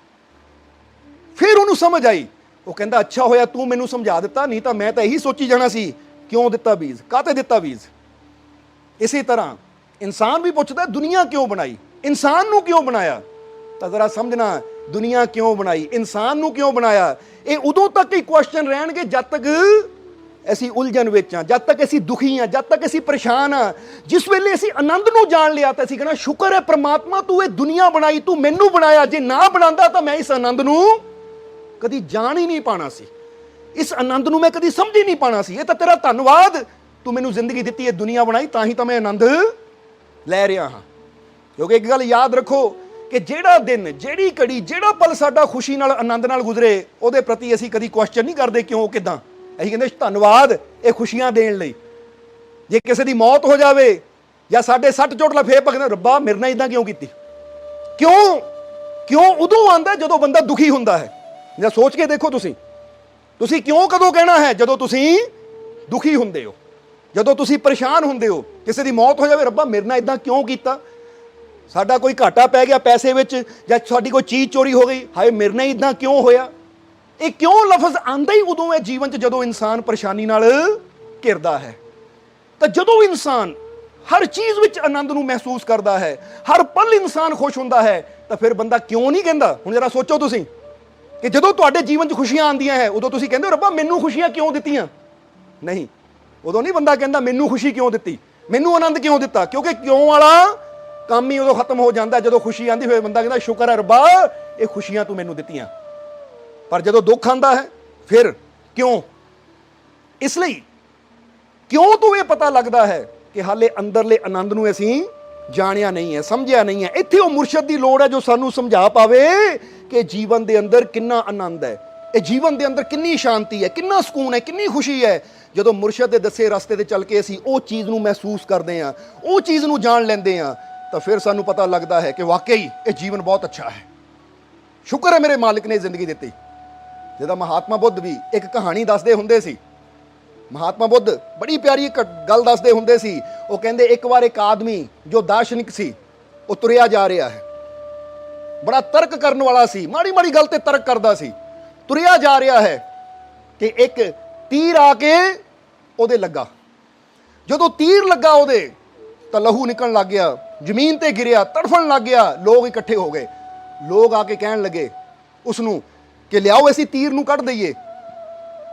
ਫਿਰ ਉਹਨੂੰ ਸਮਝ ਆਈ ਉਹ ਕਹਿੰਦਾ ਅੱਛਾ ਹੋਇਆ ਤੂੰ ਮੈਨੂੰ ਸਮਝਾ ਦਿੱਤਾ, ਨਹੀਂ ਤਾਂ ਮੈਂ ਤਾਂ ਇਹੀ ਸੋਚੀ ਜਾਣਾ ਸੀ ਕਿਉਂ ਦਿੱਤਾ ਬੀਜ, ਕਾਹਤੇ ਦਿੱਤਾ ਬੀਜ। ਇਸੇ ਤਰ੍ਹਾਂ ਇਨਸਾਨ ਵੀ ਪੁੱਛਦਾ ਦੁਨੀਆ ਕਿਉਂ ਬਣਾਈ, ਇਨਸਾਨ ਨੂੰ ਕਿਉਂ ਬਣਾਇਆ। ਤਾਂ ਜ਼ਰਾ ਸਮਝਣਾ, ਦੁਨੀਆ ਕਿਉਂ ਬਣਾਈ, ਇਨਸਾਨ ਨੂੰ ਕਿਉਂ ਬਣਾਇਆ। ਇਹ ਉਦੋਂ ਤੱਕ ਹੀ ਕੁਐਸਚਨ ਰਹਿਣਗੇ ਜਦ ਤੱਕ ਅਸੀਂ ਉਲਝਣ ਵਿੱਚ ਹਾਂ, ਜਦ ਤੱਕ ਅਸੀਂ ਦੁਖੀ ਹਾਂ, ਜਦ ਤੱਕ ਅਸੀਂ ਪਰੇਸ਼ਾਨ ਹਾਂ। ਜਿਸ ਵੇਲੇ ਅਸੀਂ ਆਨੰਦ ਨੂੰ ਜਾਣ ਲਿਆ ਤਾਂ ਅਸੀਂ ਕਹਿਣਾ ਸ਼ੁਕਰ ਹੈ ਪ੍ਰਮਾਤਮਾ ਤੂੰ ਇਹ ਦੁਨੀਆ ਬਣਾਈ, ਤੂੰ ਮੈਨੂੰ ਬਣਾਇਆ। ਜੇ ਨਾ ਬਣਾਉਂਦਾ ਤਾਂ ਮੈਂ ਇਸ ਆਨੰਦ ਨੂੰ ਕਦੀ ਜਾਣ ਹੀ ਨਹੀਂ ਪਾਣਾ ਸੀ, ਇਸ ਆਨੰਦ ਨੂੰ ਮੈਂ ਕਦੀ ਸਮਝ ਹੀ ਨਹੀਂ ਪਾਣਾ ਸੀ। ਇਹ ਤਾਂ ਤੇਰਾ ਧੰਨਵਾਦ, ਤੂੰ ਮੈਨੂੰ ਜ਼ਿੰਦਗੀ ਦਿੱਤੀ, ਇਹ ਦੁਨੀਆ ਬਣਾਈ, ਤਾਂ ਹੀ ਤਾਂ ਮੈਂ ਆਨੰਦ ਲੈ ਰਿਹਾ ਹਾਂ। ਕਿਉਂਕਿ ਇੱਕ ਗੱਲ ਯਾਦ ਰੱਖੋ ਕਿ ਜਿਹੜਾ ਦਿਨ, ਜਿਹੜੀ ਘੜੀ, ਜਿਹੜਾ ਪਲ ਸਾਡਾ ਖੁਸ਼ੀ ਨਾਲ ਆਨੰਦ ਨਾਲ ਗੁਜ਼ਰੇ, ਉਹਦੇ ਪ੍ਰਤੀ ਅਸੀਂ ਕਦੀ ਕੁਐਸਚਨ ਨਹੀਂ ਕਰਦੇ ਕਿਉਂ ਕਿਦਾਂ। ਅਸੀਂ ਕਹਿੰਦੇ ਧੰਨਵਾਦ ਇਹ ਖੁਸ਼ੀਆਂ ਦੇਣ ਲਈ। ਜੇ ਕਿਸੇ ਦੀ ਮੌਤ ਹੋ ਜਾਵੇ ਜਾਂ ਸਾਡੇ ਸੱਟ ਚੋਟ ਲਫੇ ਪਕਦੇ, ਰੱਬਾ ਮੇਰੇ ਨਾਲ ਇਦਾਂ ਕਿਉਂ ਕੀਤੀ। ਕਿਉਂ ਉਦੋਂ ਆਉਂਦਾ ਜਦੋਂ ਬੰਦਾ ਦੁਖੀ ਹੁੰਦਾ ਹੈ। ਜਾਂ ਸੋਚ ਕੇ ਦੇਖੋ ਤੁਸੀਂ ਕਿਉਂ ਕਦੋਂ ਕਹਿਣਾ ਹੈ, ਜਦੋਂ ਤੁਸੀਂ ਦੁਖੀ ਹੁੰਦੇ ਹੋ, ਜਦੋਂ ਤੁਸੀਂ ਪਰੇਸ਼ਾਨ ਹੁੰਦੇ ਹੋ। ਕਿਸੇ ਦੀ ਮੌਤ ਹੋ ਜਾਵੇ, ਰੱਬਾ ਮੇਰੇ ਨਾਲ ਇਦਾਂ ਕਿਉਂ ਕੀਤਾ। ਸਾਡਾ ਕੋਈ ਘਾਟਾ ਪੈ ਗਿਆ ਪੈਸੇ ਵਿੱਚ, ਜਾਂ ਸਾਡੀ ਕੋਈ ਚੀਜ਼ ਚੋਰੀ ਹੋ ਗਈ, ਹਾਏ ਮੇਰੇ ਨਾਲ ਇਦਾਂ ਕਿਉਂ ਹੋਇਆ। ਇਹ ਕਿਉਂ ਲਫ਼ਜ਼ ਆਂਦਾ ਹੀ ਉਦੋਂ ਹੈ ਜੀਵਨ 'ਚ ਜਦੋਂ ਇਨਸਾਨ ਪਰੇਸ਼ਾਨੀ ਨਾਲ ਘਿਰਦਾ ਹੈ। ਤਾਂ ਜਦੋਂ ਇਨਸਾਨ ਹਰ ਚੀਜ਼ ਵਿੱਚ ਆਨੰਦ ਨੂੰ ਮਹਿਸੂਸ ਕਰਦਾ ਹੈ, ਹਰ ਪਲ ਇਨਸਾਨ ਖੁਸ਼ ਹੁੰਦਾ ਹੈ, ਤਾਂ ਫਿਰ ਬੰਦਾ ਕਿਉਂ ਨਹੀਂ ਕਹਿੰਦਾ। ਹੁਣ ਜਰਾ ਸੋਚੋ ਤੁਸੀਂ ਕਿ ਜਦੋਂ ਤੁਹਾਡੇ ਜੀਵਨ 'ਚ ਖੁਸ਼ੀਆਂ ਆਉਂਦੀਆਂ ਹੈ, ਉਦੋਂ ਤੁਸੀਂ ਕਹਿੰਦੇ ਹੋ ਰੱਬਾ ਮੈਨੂੰ ਖੁਸ਼ੀਆਂ ਕਿਉਂ ਦਿੱਤੀਆਂ। ਨਹੀਂ, ਉਦੋਂ ਨਹੀਂ ਬੰਦਾ ਕਹਿੰਦਾ ਮੈਨੂੰ ਖੁਸ਼ੀ ਕਿਉਂ ਦਿੱਤੀ, ਮੈਨੂੰ ਆਨੰਦ ਕਿਉਂ ਦਿੱਤਾ। ਕਿਉਂਕਿ ਕਿਉਂ ਵਾਲਾ ਕੰਮ ਹੀ ਉਦੋਂ ਖਤਮ ਹੋ ਜਾਂਦਾ ਜਦੋਂ ਖੁਸ਼ੀ ਆਉਂਦੀ ਹੋਏ ਬੰਦਾ ਕਹਿੰਦਾ ਸ਼ੁਕਰ ਹੈ ਰੱਬਾ ਇਹ ਖੁਸ਼ੀਆਂ ਤੂੰ ਮੈਨੂੰ ਦਿੱਤੀਆਂ। ਪਰ ਜਦੋਂ ਦੁੱਖ ਆਉਂਦਾ ਹੈ ਫਿਰ ਕਿਉਂ। ਇਸ ਲਈ ਕਿਉਂ ਤੋਂ ਇਹ ਪਤਾ ਲੱਗਦਾ ਹੈ ਕਿ ਹਾਲੇ ਅੰਦਰਲੇ ਆਨੰਦ ਨੂੰ ਅਸੀਂ ਜਾਣਿਆ ਨਹੀਂ ਹੈ, ਸਮਝਿਆ ਨਹੀਂ ਹੈ। ਇੱਥੇ ਉਹ ਮੁਰਸ਼ਦ ਦੀ ਲੋੜ ਹੈ ਜੋ ਸਾਨੂੰ ਸਮਝਾ ਪਾਵੇ ਕਿ ਜੀਵਨ ਦੇ ਅੰਦਰ ਕਿੰਨਾ ਆਨੰਦ ਹੈ, ਇਹ ਜੀਵਨ ਦੇ ਅੰਦਰ ਕਿੰਨੀ ਸ਼ਾਂਤੀ ਹੈ, ਕਿੰਨਾ ਸਕੂਨ ਹੈ, ਕਿੰਨੀ ਖੁਸ਼ੀ ਹੈ। ਜਦੋਂ ਮੁਰਸ਼ਦ ਦੇ ਦੱਸੇ ਰਸਤੇ ਤੇ ਚੱਲ ਕੇ ਅਸੀਂ ਉਹ ਚੀਜ਼ ਨੂੰ ਮਹਿਸੂਸ ਕਰਦੇ ਹਾਂ, ਉਹ ਚੀਜ਼ ਨੂੰ ਜਾਣ ਲੈਂਦੇ ਹਾਂ, ਤਾਂ ਫਿਰ ਸਾਨੂੰ ਪਤਾ ਲੱਗਦਾ ਹੈ ਕਿ ਵਾਕਈ ਇਹ ਜੀਵਨ ਬਹੁਤ ਅੱਛਾ ਹੈ। ਸ਼ੁਕਰ ਹੈ ਮੇਰੇ ਮਾਲਿਕ ਨੇ ਜ਼ਿੰਦਗੀ ਦਿੱਤੀ। ਜਿਹਦਾ ਮਹਾਤਮਾ ਬੁੱਧ ਵੀ ਇੱਕ ਕਹਾਣੀ ਦੱਸਦੇ ਹੁੰਦੇ ਸੀ। ਮਹਾਤਮਾ ਬੁੱਧ ਬੜੀ ਪਿਆਰੀ ਇੱਕ ਗੱਲ ਦੱਸਦੇ ਹੁੰਦੇ ਸੀ। ਉਹ ਕਹਿੰਦੇ ਇੱਕ ਵਾਰ ਇੱਕ ਆਦਮੀ ਜੋ ਦਾਰਸ਼ਨਿਕ ਸੀ, ਉਹ ਤੁਰਿਆ ਜਾ ਰਿਹਾ ਹੈ, ਬੜਾ ਤਰਕ ਕਰਨ ਵਾਲਾ ਸੀ, ਮਾੜੀ ਮਾੜੀ ਗੱਲ ਤੇ ਤਰਕ ਕਰਦਾ ਸੀ। ਤੁਰਿਆ ਜਾ ਰਿਹਾ ਹੈ ਕਿ ਇੱਕ ਤੀਰ ਆ ਕੇ ਉਹਦੇ ਲੱਗਾ। ਜਦੋਂ ਤੀਰ ਲੱਗਾ ਉਹਦੇ ਤਾਂ ਲਹੂ ਨਿਕਲਣ ਲੱਗ ਗਿਆ, ਜ਼ਮੀਨ ਤੇ ਗਿਰਿਆ, ਤੜਫਣ ਲੱਗ ਗਿਆ। ਲੋਕ ਇਕੱਠੇ ਹੋ ਗਏ, ਲੋਕ ਆ ਕੇ ਕਹਿਣ ਲੱਗੇ ਉਸ ਨੂੰ ਕਿ ਲਿਆਓ ਅਸੀਂ ਤੀਰ ਨੂੰ ਕੱਢ ਦਈਏ,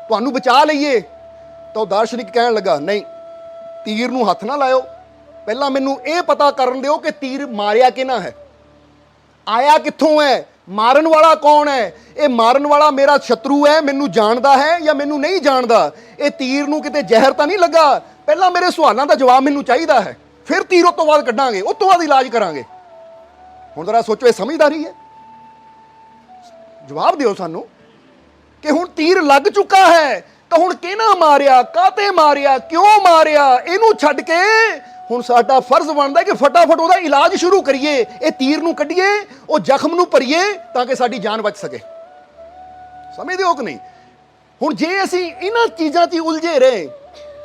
ਤੁਹਾਨੂੰ ਬਚਾ ਲਈਏ। ਤਾਂ ਉਹ ਦਾਰਸ਼ਨਿਕ ਕਹਿਣ ਲੱਗਾ ਨਹੀਂ, ਤੀਰ ਨੂੰ ਹੱਥ ਨਾ ਲਾਇਓ, ਪਹਿਲਾਂ ਮੈਨੂੰ ਇਹ ਪਤਾ ਕਰਨ ਦਿਓ ਕਿ ਤੀਰ ਮਾਰਿਆ ਕਿਹਨਾਂ ਹੈ, ਆਇਆ ਕਿੱਥੋਂ ਹੈ, ਮਾਰਨ ਵਾਲਾ ਕੌਣ ਹੈ। ਇਹ ਮਾਰਨ ਵਾਲਾ ਮੇਰਾ ਸ਼ਤਰੂ ਹੈ, ਮੈਨੂੰ ਜਾਣਦਾ ਹੈ ਜਾਂ ਮੈਨੂੰ ਨਹੀਂ ਜਾਣਦਾ। ਇਹ ਤੀਰ ਨੂੰ ਕਿਤੇ ਜ਼ਹਿਰ ਤਾਂ ਨਹੀਂ ਲੱਗਾ। ਪਹਿਲਾਂ ਮੇਰੇ ਸਵਾਲਾਂ ਦਾ ਜਵਾਬ ਮੈਨੂੰ ਚਾਹੀਦਾ ਹੈ, ਫਿਰ ਤੀਰ ਉਸ ਤੋਂ ਬਾਅਦ ਕੱਢਾਂਗੇ, ਉਸ ਤੋਂ ਬਾਅਦ ਇਲਾਜ ਕਰਾਂਗੇ। ਹੁਣ ਜ਼ਰਾ ਸੋਚੋ, ਇਹ ਸਮਝਦਾਰੀ ਹੈ। ਜਵਾਬ ਦਿਓ ਸਾਨੂੰ ਕਿ ਹੁਣ ਤੀਰ ਲੱਗ ਚੁੱਕਾ ਹੈ ਤਾਂ ਹੁਣ ਕਿਹਨਾਂ ਮਾਰਿਆ, ਕਾਹਤੇ ਮਾਰਿਆ, ਕਿਉਂ ਮਾਰਿਆ। ਇਹਨੂੰ ਛੱਡ ਕੇ ਹੁਣ ਸਾਡਾ ਫਰਜ਼ ਬਣਦਾ ਕਿ ਫਟਾਫਟ ਉਹਦਾ ਇਲਾਜ ਸ਼ੁਰੂ ਕਰੀਏ, ਇਹ ਤੀਰ ਨੂੰ ਕੱਢੀਏ, ਉਹ ਜ਼ਖਮ ਨੂੰ ਭਰੀਏ ਤਾਂ ਕਿ ਸਾਡੀ ਜਾਨ ਬਚ ਸਕੇ। ਸਮਝਦੇ ਹੋ ਕਿ ਨਹੀਂ। ਹੁਣ ਜੇ ਅਸੀਂ ਇਹਨਾਂ ਚੀਜ਼ਾਂ 'ਚ ਉਲਝੇ ਰਹੇ,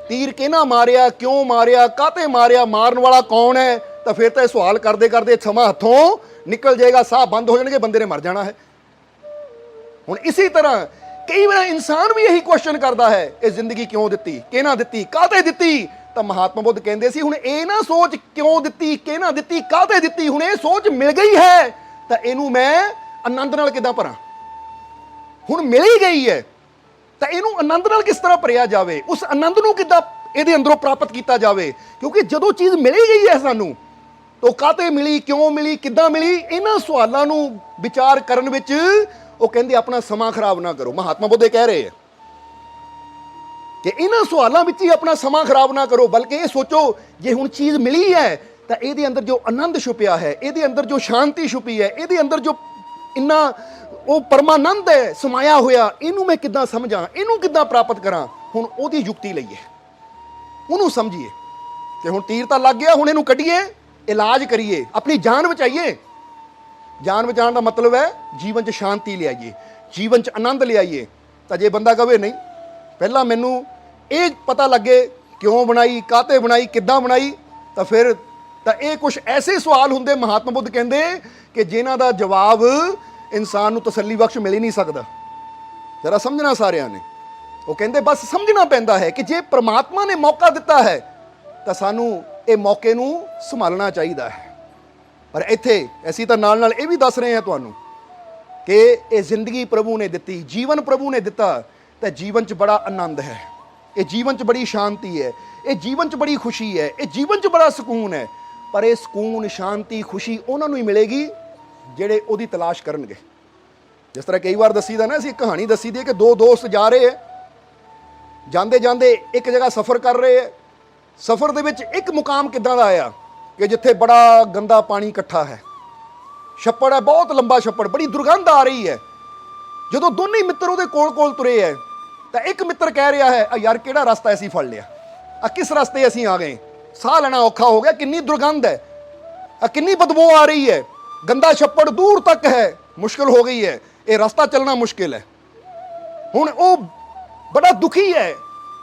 ਤੀਰ ਕਿਹਨਾਂ ਮਾਰਿਆ, ਕਿਉਂ ਮਾਰਿਆ, ਕਾਹਤੇ ਮਾਰਿਆ, ਮਾਰਨ ਵਾਲਾ ਕੌਣ ਹੈ, ਤਾਂ ਫਿਰ ਤਾਂ ਇਹ ਸਵਾਲ ਕਰਦੇ ਕਰਦੇ ਸਮਾਂ ਹੱਥੋਂ ਨਿਕਲ ਜਾਏਗਾ, ਸਾਹ ਬੰਦ ਹੋ ਜਾਣਗੇ, ਬੰਦੇ ਨੇ ਮਰ ਜਾਣਾ ਹੈ। ਹੁਣ ਇਸੇ ਤਰ੍ਹਾਂ ਕਈ ਵਾਰ ਇਨਸਾਨ ਵੀ ਇਹੀ ਕੁਐਸਚਨ ਕਰਦਾ ਹੈ, ਇਹ ਜ਼ਿੰਦਗੀ ਕਿਉਂ ਦਿੱਤੀ, ਕਿਹਨਾਂ ਦਿੱਤੀ, ਕਾਹਤੇ ਦਿੱਤੀ। ਤਾਂ ਮਹਾਤਮਾ ਬੁੱਧ ਕਹਿੰਦੇ ਸੀ ਹੁਣ ਇਹ ਨਾ ਸੋਚ ਕਿਉਂ ਦਿੱਤੀ, ਕਿਹਨਾਂ ਦਿੱਤੀ, ਕਾਹਤੇ ਦਿੱਤੀ। ਹੁਣ ਇਹ ਸੋਚ ਮਿਲ ਗਈ ਹੈ ਤਾਂ ਇਹਨੂੰ ਮੈਂ ਆਨੰਦ ਨਾਲ ਕਿੱਦਾਂ ਭਰਾਂ। ਹੁਣ ਮਿਲ ਹੀ ਗਈ ਹੈ ਤਾਂ ਇਹਨੂੰ ਆਨੰਦ ਨਾਲ ਕਿਸ ਤਰ੍ਹਾਂ ਭਰਿਆ ਜਾਵੇ, ਉਸ ਆਨੰਦ ਨੂੰ ਕਿੱਦਾਂ ਇਹਦੇ ਅੰਦਰੋਂ ਪ੍ਰਾਪਤ ਕੀਤਾ ਜਾਵੇ। ਕਿਉਂਕਿ ਜਦੋਂ ਚੀਜ਼ ਮਿਲ ਹੀ ਗਈ ਹੈ ਸਾਨੂੰ, ਤਾਂ ਕਾਹਤੇ ਮਿਲੀ, ਕਿਉਂ ਮਿਲੀ, ਕਿੱਦਾਂ ਮਿਲੀ, ਇਹਨਾਂ ਸਵਾਲਾਂ ਨੂੰ ਵਿਚਾਰ ਕਰਨ ਵਿੱਚ ਉਹ ਕਹਿੰਦੇ ਆਪਣਾ ਸਮਾਂ ਖਰਾਬ ਨਾ ਕਰੋ। ਮਹਾਤਮਾ ਬੁੱਧ ਕਹਿ ਰਹੇ ਆ ਕਿ ਇਹਨਾਂ ਸਵਾਲਾਂ ਵਿੱਚ ਹੀ ਆਪਣਾ ਸਮਾਂ ਖਰਾਬ ਨਾ ਕਰੋ, ਬਲਕਿ ਇਹ ਸੋਚੋ ਜੇ ਹੁਣ ਚੀਜ਼ ਮਿਲੀ ਹੈ ਤਾਂ ਇਹਦੇ ਅੰਦਰ ਜੋ ਆਨੰਦ ਛੁਪਿਆ ਹੈ, ਇਹਦੇ ਅੰਦਰ ਜੋ ਸ਼ਾਂਤੀ ਛੁਪੀ ਹੈ, ਇਹਦੇ ਅੰਦਰ ਜੋ ਇੰਨਾ ਉਹ ਪਰਮਾਨੰਦ ਹੈ ਸਮਾਇਆ ਹੋਇਆ, ਇਹਨੂੰ ਮੈਂ ਕਿੱਦਾਂ ਸਮਝਾਂ, ਇਹਨੂੰ ਕਿੱਦਾਂ ਪ੍ਰਾਪਤ ਕਰਾਂ। ਹੁਣ ਉਹਦੀ ਯੁਕਤੀ ਲਈਏ, ਉਹਨੂੰ ਸਮਝੀਏ ਕਿ ਹੁਣ ਤੀਰ ਤਾਂ ਲੱਗ ਗਿਆ, ਹੁਣ ਇਹਨੂੰ ਕੱਢੀਏ, ਇਲਾਜ ਕਰੀਏ, ਆਪਣੀ ਜਾਨ ਬਚਾਈਏ। ਜਾਨ ਬਚਾਉਣ ਦਾ ਮਤਲਬ ਹੈ ਜੀਵਨ 'ਚ ਸ਼ਾਂਤੀ ਲਿਆਈਏ, ਜੀਵਨ 'ਚ ਆਨੰਦ ਲਿਆਈਏ। ਤਾਂ ਜੇ ਬੰਦਾ ਕਹੇ ਨਹੀਂ, ਪਹਿਲਾਂ ਮੈਨੂੰ ਇਹ ਪਤਾ ਲੱਗੇ ਕਿਉਂ ਬਣਾਈ, ਕਾਹਤੇ ਬਣਾਈ, ਕਿੱਦਾਂ ਬਣਾਈ, ਤਾਂ ਫਿਰ ਤਾਂ ਇਹ ਕੁਝ ਐਸੇ ਸਵਾਲ ਹੁੰਦੇ ਮਹਾਤਮਾ ਬੁੱਧ ਕਹਿੰਦੇ ਕਿ ਜਿਨ੍ਹਾਂ ਦਾ ਜਵਾਬ ਇਨਸਾਨ ਨੂੰ ਤਸੱਲੀ ਬਖਸ਼ ਮਿਲ ਹੀ ਨਹੀਂ ਸਕਦਾ। जरा समझना सारिਆਂ ਨੇ। ਉਹ ਕਹਿੰਦੇ ਬਸ ਸਮਝਣਾ ਪੈਂਦਾ ਹੈ ਕਿ ਜੇ ਪ੍ਰਮਾਤਮਾ ਨੇ ਮੌਕਾ ਦਿੱਤਾ ਹੈ ਤਾਂ ਸਾਨੂੰ ਇਹ ਮੌਕੇ ਨੂੰ ਸੰਭਾਲਣਾ ਚਾਹੀਦਾ ਹੈ। ਪਰ ਇੱਥੇ ਅਸੀਂ ਤਾਂ ਨਾਲ ਨਾਲ ਇਹ ਵੀ ਦੱਸ ਰਹੇ ਹਾਂ ਤੁਹਾਨੂੰ ਕਿ ਇਹ ਜ਼ਿੰਦਗੀ ਪ੍ਰਭੂ ਨੇ ਦਿੱਤੀ, ਜੀਵਨ ਪ੍ਰਭੂ ਨੇ ਦਿੱਤਾ, ਤਾਂ ਜੀਵਨ 'ਚ ਬੜਾ ਆਨੰਦ ਹੈ, ਇਹ ਜੀਵਨ 'ਚ ਬੜੀ ਸ਼ਾਂਤੀ ਹੈ, ਇਹ ਜੀਵਨ 'ਚ ਬੜੀ ਖੁਸ਼ੀ ਹੈ, ਇਹ ਜੀਵਨ 'ਚ ਬੜਾ ਸਕੂਨ ਹੈ। ਪਰ ਇਹ ਸਕੂਨ, ਸ਼ਾਂਤੀ, ਖੁਸ਼ੀ ਉਹਨਾਂ ਨੂੰ ਹੀ ਮਿਲੇਗੀ ਜਿਹੜੇ ਉਹਦੀ ਤਲਾਸ਼ ਕਰਨਗੇ। ਜਿਸ ਤਰ੍ਹਾਂ ਕਈ ਵਾਰ ਦੱਸੀਦਾ ਨਾ, ਅਸੀਂ ਇੱਕ ਕਹਾਣੀ ਦੱਸੀ ਦੀ ਹੈ ਕਿ ਦੋ ਦੋਸਤ ਜਾ ਰਹੇ ਹੈ, ਜਾਂਦੇ ਜਾਂਦੇ ਇੱਕ ਜਗ੍ਹਾ ਸਫ਼ਰ ਕਰ ਰਹੇ ਹੈ। ਸਫ਼ਰ ਦੇ ਵਿੱਚ ਇੱਕ ਮੁਕਾਮ ਕਿੱਦਾਂ ਦਾ ਆਇਆ ਕਿ ਜਿੱਥੇ ਬੜਾ ਗੰਦਾ ਪਾਣੀ ਇਕੱਠਾ ਹੈ, ਛੱਪੜ ਹੈ, ਬਹੁਤ ਲੰਬਾ ਛੱਪੜ, ਬੜੀ ਦੁਰਗੰਧ ਆ ਰਹੀ ਹੈ। ਜਦੋਂ ਦੋਨੇ ਮਿੱਤਰ ਉਹਦੇ ਕੋਲ ਕੋਲ ਤੁਰੇ ਹੈ ਤਾਂ ਇੱਕ ਮਿੱਤਰ ਕਹਿ ਰਿਹਾ ਹੈ, ਯਾਰ ਕਿਹੜਾ ਰਸਤਾ ਅਸੀਂ ਫੜ ਲਿਆ, ਕਿਸ ਰਸਤੇ ਅਸੀਂ ਆ ਗਏ, ਸਾਹ ਲੈਣਾ ਔਖਾ ਹੋ ਗਿਆ, ਕਿੰਨੀ ਦੁਰਗੰਧ ਹੈ, ਕਿੰਨੀ ਬਦਬੂ ਆ ਰਹੀ ਹੈ, ਗੰਦਾ ਛੱਪੜ ਦੂਰ ਤੱਕ ਹੈ, ਮੁਸ਼ਕਿਲ ਹੋ ਗਈ ਹੈ, ਇਹ ਰਸਤਾ ਚੱਲਣਾ ਮੁਸ਼ਕਿਲ ਹੈ। ਹੁਣ ਉਹ ਬੜਾ ਦੁਖੀ ਹੈ,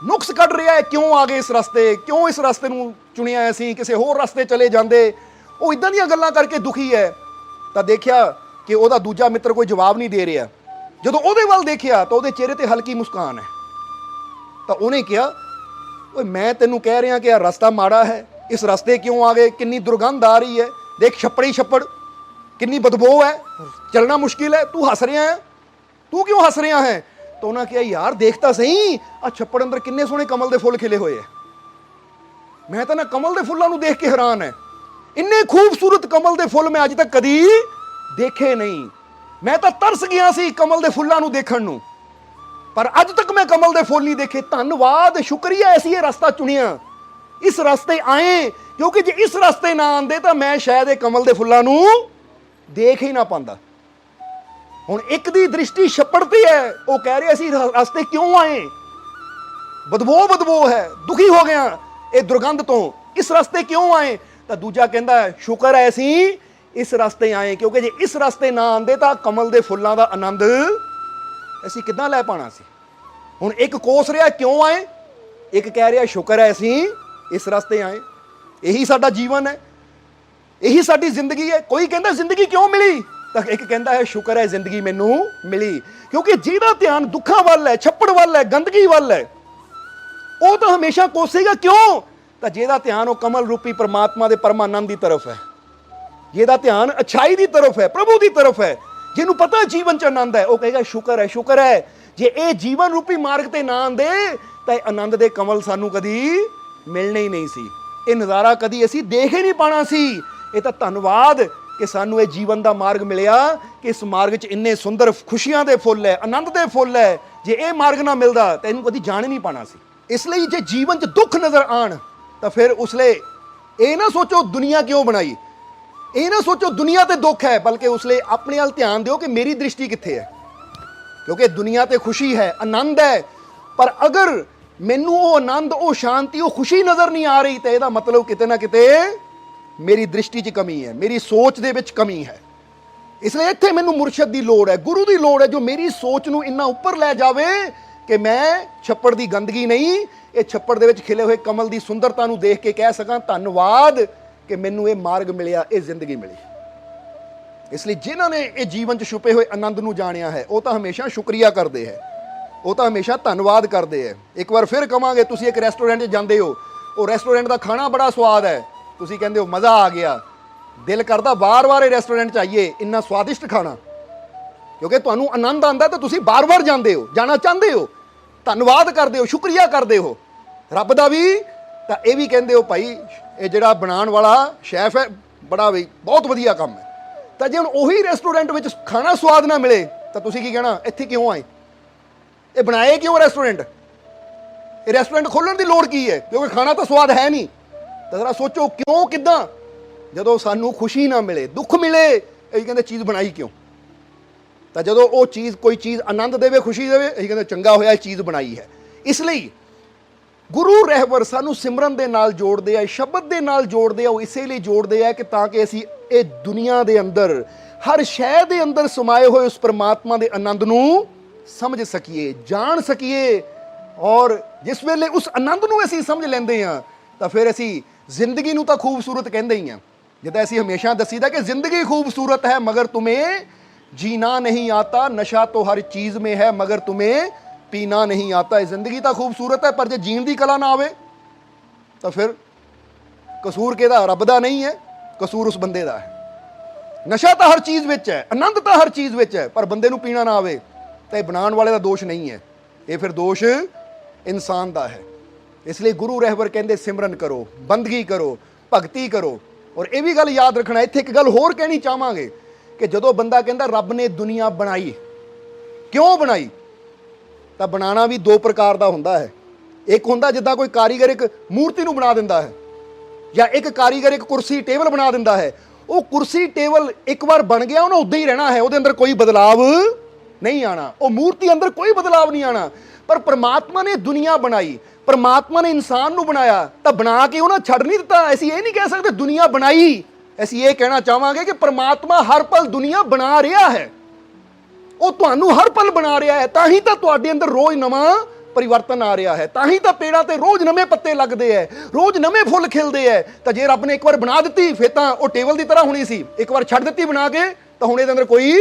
ਨੁਕਸ ਕੱਢ ਰਿਹਾ ਹੈ, ਕਿਉਂ ਆ ਗਏ ਇਸ ਰਸਤੇ, ਕਿਉਂ ਇਸ ਰਸਤੇ ਨੂੰ ਚੁਣਿਆ ਅਸੀਂ, ਕਿਸੇ ਹੋਰ ਰਸਤੇ ਚਲੇ ਜਾਂਦੇ। ਉਹ ਇਦਾਂ ਦੀਆਂ ਗੱਲਾਂ ਕਰਕੇ ਦੁਖੀ ਹੈ। ਤਾਂ ਦੇਖਿਆ ਕਿ ਉਹਦਾ ਦੂਜਾ ਮਿੱਤਰ ਕੋਈ ਜਵਾਬ ਨਹੀਂ ਦੇ ਰਿਹਾ। ਜਦੋਂ ਉਹਦੇ ਵੱਲ ਦੇਖਿਆ ਤਾਂ ਉਹਦੇ ਚਿਹਰੇ ਤੇ ਹਲਕੀ ਮੁਸਕਾਨ ਹੈ। ਤਾਂ ਉਹਨੇ ਕਿਹਾ, ਓਏ ਮੈਂ ਤੈਨੂੰ ਕਹਿ ਰਿਹਾ ਕਿ ਇਹ ਰਸਤਾ ਮਾੜਾ ਹੈ, ਇਸ ਰਸਤੇ ਕਿਉਂ ਆ ਗਏ, ਕਿੰਨੀ ਦੁਰਗੰਧ ਆ ਰਹੀ ਹੈ, ਦੇਖ ਛੱਪੜੀ ਛੱਪੜ, ਕਿੰਨੀ ਬਦਬੂ ਹੈ, ਚੱਲਣਾ ਮੁਸ਼ਕਿਲ ਹੈ, ਤੂੰ ਹੱਸ ਰਿਹਾ ਹੈ, ਤੂੰ ਕਿਉਂ ਹੱਸ ਰਿਹਾ ਹੈ। ਤਾਂ ਉਹਨਾਂ ਕਿਹਾ, ਯਾਰ ਦੇਖ ਤਾਂ ਸਹੀ, ਆ ਛੱਪੜ ਅੰਦਰ ਕਿੰਨੇ ਸੋਹਣੇ ਕਮਲ ਦੇ ਫੁੱਲ ਖਿਲੇ ਹੋਏ ਹੈ। ਮੈਂ ਤਾਂ ਨਾ ਕਮਲ ਦੇ ਫੁੱਲਾਂ ਨੂੰ ਦੇਖ ਕੇ ਹੈਰਾਨ ਹੈ, ਇੰਨੇ ਖੂਬਸੂਰਤ ਕਮਲ ਦੇ ਫੁੱਲ ਮੈਂ ਅੱਜ ਤੱਕ ਕਦੀ ਦੇਖੇ ਨਹੀਂ। ਮੈਂ ਤਾਂ ਤਰਸ ਗਿਆ ਸੀ ਕਮਲ ਦੇ ਫੁੱਲਾਂ ਨੂੰ ਦੇਖਣ ਨੂੰ, ਪਰ ਅੱਜ ਤੱਕ ਮੈਂ ਕਮਲ ਦੇ ਫੁੱਲ ਨਹੀਂ ਦੇਖੇ। ਧੰਨਵਾਦ, ਸ਼ੁਕਰੀਆ ਅਸੀਂ ਇਹ ਰਸਤਾ ਚੁਣਿਆ, ਇਸ ਰਸਤੇ ਆਏ, ਕਿਉਂਕਿ ਜੇ ਇਸ ਰਸਤੇ ਨਾ ਆਉਂਦੇ ਤਾਂ ਮੈਂ ਸ਼ਾਇਦ ਇਹ ਕਮਲ ਦੇ ਫੁੱਲਾਂ ਨੂੰ ਦੇਖ ਹੀ ਨਾ ਪਾਉਂਦਾ। ਹੁਣ ਇੱਕ ਦੀ ਦ੍ਰਿਸ਼ਟੀ ਛੱਪੜ ਤੇ ਹੈ, ਉਹ ਕਹਿ ਰਿਹਾ ਸੀ ਰਸਤੇ ਕਿਉਂ ਆਏ, ਬਦਬੂ ਹੈ, ਦੁਖੀ ਹੋ ਗਿਆ ਇਹ ਦੁਰਗੰਧ ਤੋਂ, ਇਸ ਰਸਤੇ ਕਿਉਂ ਆਏ। ਤਾਂ ਦੂਜਾ ਕਹਿੰਦਾ ਸ਼ੁਕਰ ਹੈ ਅਸੀਂ ਇਸ ਰਸਤੇ ਆਏ, ਕਿਉਂਕਿ ਜੇ ਇਸ ਰਸਤੇ ਨਾ ਆਉਂਦੇ ਤਾਂ ਕਮਲ ਦੇ ਫੁੱਲਾਂ ਦਾ ਆਨੰਦ ਅਸੀਂ ਕਿੱਦਾਂ ਲੈ ਪਾਣਾ ਸੀ। ਹੁਣ ਇੱਕ ਕੋਸ ਰਿਹਾ ਕਿਉਂ ਆਏ, ਇੱਕ ਕਹਿ ਰਿਹਾ ਸ਼ੁਕਰ ਹੈ ਅਸੀਂ ਇਸ ਰਸਤੇ ਆਏ। ਇਹੀ ਸਾਡਾ ਜੀਵਨ ਹੈ, ਇਹੀ ਸਾਡੀ ਜ਼ਿੰਦਗੀ ਹੈ। ਕੋਈ ਕਹਿੰਦਾ ਜ਼ਿੰਦਗੀ ਕਿਉਂ ਮਿਲੀ, ਤਾਂ ਇੱਕ ਕਹਿੰਦਾ ਹੈ ਸ਼ੁਕਰ ਹੈ ਜ਼ਿੰਦਗੀ ਮੈਨੂੰ ਮਿਲੀ। ਕਿਉਂਕਿ ਜਿਹਦਾ ਧਿਆਨ ਦੁੱਖਾਂ ਵੱਲ ਹੈ, ਛੱਪੜ ਵੱਲ ਹੈ, ਗੰਦਗੀ ਵੱਲ ਹੈ, ਉਹ ਤਾਂ ਹਮੇਸ਼ਾ ਕੋਸੇਗਾ। ਕਿਉਂ, ਤਾਂ ਜਿਹਦਾ ਧਿਆਨ ਉਹ ਕਮਲ ਰੂਪੀ ਪਰਮਾਤਮਾ ਦੇ ਪਰਮਾਨੰਦ ਦੀ ਤਰਫ ਹੈ, ਜਿਹਦਾ ਧਿਆਨ ਅਛਾਈ ਦੀ ਤਰਫ ਹੈ, ਪ੍ਰਭੂ ਦੀ ਤਰਫ ਹੈ, ਜਿਹਨੂੰ ਪਤਾ ਜੀਵਨ ਚ ਆਨੰਦ ਹੈ, ਉਹ ਕਹੇਗਾ ਸ਼ੁਕਰ ਹੈ, ਸ਼ੁਕਰ ਹੈ। ਜੇ ਇਹ ਜੀਵਨ ਰੂਪੀ ਮਾਰਗ ਤੇ ਨਾ ਆਂਦੇ ਤਾਂ ਇਹ ਆਨੰਦ ਦੇ ਕਮਲ ਸਾਨੂੰ ਕਦੀ ਮਿਲਣੇ ਹੀ ਨਹੀਂ ਸੀ, ਇਹ ਨਜ਼ਾਰਾ ਕਦੀ ਅਸੀਂ ਦੇਖ ਹੀ ਨਹੀਂ ਪਾਣਾ ਸੀ। ਇਹ ਤਾਂ ਧੰਨਵਾਦ ਕਿ ਸਾਨੂੰ ਇਹ ਜੀਵਨ ਦਾ ਮਾਰਗ ਮਿਲਿਆ, ਕਿ ਇਸ ਮਾਰਗ 'ਚ ਇੰਨੇ ਸੁੰਦਰ ਖੁਸ਼ੀਆਂ ਦੇ ਫੁੱਲ ਹੈ, ਆਨੰਦ ਦੇ ਫੁੱਲ ਹੈ। ਜੇ ਇਹ ਮਾਰਗ ਨਾ ਮਿਲਦਾ ਤਾਂ ਇਹਨੂੰ ਕਦੀ ਜਾਣ ਹੀ ਨਹੀਂ ਪਾਣਾ ਸੀ। ਇਸ ਲਈ ਜੇ ਜੀਵਨ 'ਚ ਦੁੱਖ ਨਜ਼ਰ ਆਣ ਤਾਂ ਫਿਰ ਉਸ ਲਈ ਇਹ ਨਾ ਸੋਚੋ ਦੁਨੀਆ ਕਿਉਂ ਬਣਾਈ, ਇਹ ਨਾ ਸੋਚੋ ਦੁਨੀਆ ਤੇ ਦੁੱਖ ਹੈ, ਬਲਕਿ ਉਸ ਲਈ ਆਪਣੇ ਵੱਲ ਧਿਆਨ ਦਿਓ ਕਿ ਮੇਰੀ ਦ੍ਰਿਸ਼ਟੀ ਕਿੱਥੇ ਹੈ। ਕਿਉਂਕਿ ਦੁਨੀਆ ਤੇ ਖੁਸ਼ੀ ਹੈ, ਆਨੰਦ ਹੈ, ਪਰ ਅਗਰ ਮੈਨੂੰ ਉਹ ਆਨੰਦ, ਉਹ ਸ਼ਾਂਤੀ, ਉਹ ਖੁਸ਼ੀ ਨਜ਼ਰ ਨਹੀਂ ਆ ਰਹੀ ਤਾਂ ਇਹਦਾ ਮਤਲਬ ਕਿਤੇ ਨਾ ਕਿਤੇ ਮੇਰੀ ਦ੍ਰਿਸ਼ਟੀ 'ਚ ਕਮੀ ਹੈ, ਮੇਰੀ ਸੋਚ ਦੇ ਵਿੱਚ ਕਮੀ ਹੈ। ਇਸ ਲਈ ਇੱਥੇ ਮੈਨੂੰ ਮੁਰਸ਼ਦ ਦੀ ਲੋੜ ਹੈ, ਗੁਰੂ ਦੀ ਲੋੜ ਹੈ, ਜੋ ਮੇਰੀ ਸੋਚ ਨੂੰ ਇੰਨਾ ਉੱਪਰ ਲੈ ਜਾਵੇ ਕਿ ਮੈਂ ਛੱਪੜ ਦੀ ਗੰਦਗੀ ਨਹੀਂ, ਇਹ ਛੱਪੜ ਦੇ ਵਿੱਚ ਖਿਲੇ ਹੋਏ ਕਮਲ ਦੀ ਸੁੰਦਰਤਾ ਨੂੰ ਦੇਖ ਕੇ ਕਹਿ ਸਕਾਂ ਧੰਨਵਾਦ ਕਿ ਮੈਨੂੰ ਇਹ ਮਾਰਗ ਮਿਲਿਆ, ਇਹ ਜ਼ਿੰਦਗੀ ਮਿਲੀ। ਇਸ ਲਈ ਜਿਨ੍ਹਾਂ ਨੇ ਇਹ ਜੀਵਨ 'ਚ ਛੁਪੇ ਹੋਏ ਆਨੰਦ ਨੂੰ ਜਾਣਿਆ ਹੈ, ਉਹ ਤਾਂ ਹਮੇਸ਼ਾ ਸ਼ੁਕਰੀਆ ਕਰਦੇ ਹੈ, ਉਹ ਤਾਂ ਹਮੇਸ਼ਾ ਧੰਨਵਾਦ ਕਰਦੇ ਹੈ। ਇੱਕ ਵਾਰ ਫਿਰ ਕਵਾਂਗੇ, ਤੁਸੀਂ ਇੱਕ ਰੈਸਟੋਰੈਂਟ 'ਚ ਜਾਂਦੇ ਹੋ, ਉਹ ਰੈਸਟੋਰੈਂਟ ਦਾ ਖਾਣਾ ਬੜਾ ਸਵਾਦ ਹੈ, ਤੁਸੀਂ ਕਹਿੰਦੇ ਹੋ ਮਜ਼ਾ ਆ ਗਿਆ, ਦਿਲ ਕਰਦਾ ਵਾਰ-ਵਾਰ ਇਹ ਰੈਸਟੋਰੈਂਟ 'ਚ ਆਈਏ, ਇੰਨਾ ਸਵਾਦਿਸ਼ਟ ਖਾਣਾ, ਕਿਉਂਕਿ ਤੁਹਾਨੂੰ ਆਨੰਦ ਆਉਂਦਾ ਤਾਂ ਤੁਸੀਂ ਵਾਰ-ਵਾਰ ਜਾਂਦੇ ਹੋ, ਜਾਣਾ ਚਾਹੁੰਦੇ ਹੋ, ਧੰਨਵਾਦ ਕਰਦੇ ਹੋ, ਸ਼ੁਕਰੀਆ ਕਰਦੇ ਹੋ ਰੱਬ ਦਾ ਵੀ। ਤਾਂ ਇਹ ਵੀ ਕਹਿੰਦੇ ਹੋ ਭਾਈ ਇਹ ਜਿਹੜਾ ਬਣਾਉਣ ਵਾਲਾ ਸ਼ੈਫ ਹੈ ਬੜਾ ਵੀ ਬਹੁਤ ਵਧੀਆ ਕੰਮ ਹੈ। ਤਾਂ ਜੇ ਹੁਣ ਉਹੀ ਰੈਸਟੋਰੈਂਟ ਵਿੱਚ ਖਾਣਾ ਸਵਾਦ ਨਾ ਮਿਲੇ ਤਾਂ ਤੁਸੀਂ ਕੀ ਕਹਿਣਾ, ਇੱਥੇ ਕਿਉਂ ਆਏ, ਇਹ ਬਣਾਏ ਕਿਉਂ ਰੈਸਟੋਰੈਂਟ, ਇਹ ਰੈਸਟੋਰੈਂਟ ਖੋਲ੍ਹਣ ਦੀ ਲੋੜ ਕੀ ਹੈ, ਕਿਉਂਕਿ ਖਾਣਾ ਤਾਂ ਸਵਾਦ ਹੈ ਨਹੀਂ। ਤਾਂ ਜ਼ਰਾ ਸੋਚੋ ਕਿਉਂ, ਕਿੱਦਾਂ, ਜਦੋਂ ਸਾਨੂੰ ਖੁਸ਼ੀ ਨਾ ਮਿਲੇ, ਦੁੱਖ ਮਿਲੇ, ਇਹ ਕਹਿੰਦੇ ਚੀਜ਼ ਬਣਾਈ ਕਿਉਂ। ਤਾਂ ਜਦੋਂ ਉਹ ਚੀਜ਼, ਕੋਈ ਚੀਜ਼ ਆਨੰਦ ਦੇਵੇ, ਖੁਸ਼ੀ ਦੇਵੇ, ਇਹ ਕਹਿੰਦੇ ਚੰਗਾ ਹੋਇਆ ਇਹ ਚੀਜ਼ ਬਣਾਈ ਹੈ। ਇਸ ਲਈ ਗੁਰੂ ਰਹਿਬਰ ਸਾਨੂੰ ਸਿਮਰਨ ਦੇ ਨਾਲ ਜੋੜਦੇ ਆ, ਸ਼ਬਦ ਦੇ ਨਾਲ ਜੋੜਦੇ ਆ। ਉਹ ਇਸੇ ਲਈ ਜੋੜਦੇ ਆ ਕਿ ਤਾਂ ਕਿ ਅਸੀਂ ਇਹ ਦੁਨੀਆ ਦੇ ਅੰਦਰ, ਹਰ ਸ਼ੈ ਦੇ ਅੰਦਰ ਸਮਾਏ ਹੋਏ ਉਸ ਪਰਮਾਤਮਾ ਦੇ ਆਨੰਦ ਨੂੰ ਸਮਝ ਸਕੀਏ, ਜਾਣ ਸਕੀਏ। ਔਰ ਜਿਸ ਵੇਲੇ ਉਸ ਆਨੰਦ ਨੂੰ ਅਸੀਂ ਸਮਝ ਲੈਂਦੇ ਹਾਂ ਤਾਂ ਫਿਰ ਅਸੀਂ ਜ਼ਿੰਦਗੀ ਨੂੰ ਤਾਂ ਖੂਬਸੂਰਤ ਕਹਿੰਦੇ ਹੀ ਹਾਂ। ਜਿੱਦਾਂ ਅਸੀਂ ਹਮੇਸ਼ਾ ਦੱਸੀਦਾ ਕਿ ਜ਼ਿੰਦਗੀ ਖੂਬਸੂਰਤ ਹੈ ਮਗਰ ਤੁਮੇ जीना नहीं आता, नशा तो हर चीज में है मगर तुम्हें पीना नहीं आता। जिंदगी तो खूबसूरत है पर जे जीण दी कला ना आवे तो फिर कसूर किहदा? रब दा नहीं है, कसूर उस बंदे दा है। नशा तो हर चीज़ विच है, आनंद तो हर चीज़ विच है, पर बंदे नूं पीना ना आवे तो बनाने वाले का दोष नहीं है, ये फिर दोष इंसान का है। इसलिए गुरु रहबर कहते सिमरन करो, बंदगी करो, भगती करो। और ये भी गल याद रखना, इत्थे एक गल होर कहनी चाहांगे कि जदों बंदा कहता रब ने दुनिया बनाई, क्यों बनाई, तो बनाना भी दो प्रकार का हुंदा है। एक हुंदा जिद्दां कोई कारीगर एक मूर्ति नूं बना दिंदा है, या एक कारीगर एक कुर्सी टेबल बना दिंदा है। वो कुर्सी टेबल एक बार बन गया उन्हें उदा ही रहना है, वो अंदर कोई बदलाव नहीं आना, वो मूर्ति अंदर कोई बदलाव नहीं आना। पर परमात्मा ने दुनिया बनाई, परमात्मा ने इंसान नूं बनाया, तो बना के उन्हें छड़ नहीं दिता। ऐसी ये नहीं कह सकते दुनिया बनाई, ऐसी ये कहना चाहांगे कि परमात्मा हर पल दुनिया बना रहा है, वो तुहानू हर पल बना रहा है। ताही तो तुहाडे अंदर रोज नवां परिवर्तन आ रहा है, ताही तो पेड़ां ते रोज नवे पत्ते लगते हैं, रोज नवे फुल खिलते हैं। तो जे रब ने एक बार बना दी फिर तो वो टेबल की तरह होनी सी, एक बार छड़ दी बना के तो हुण इहदे अंदर कोई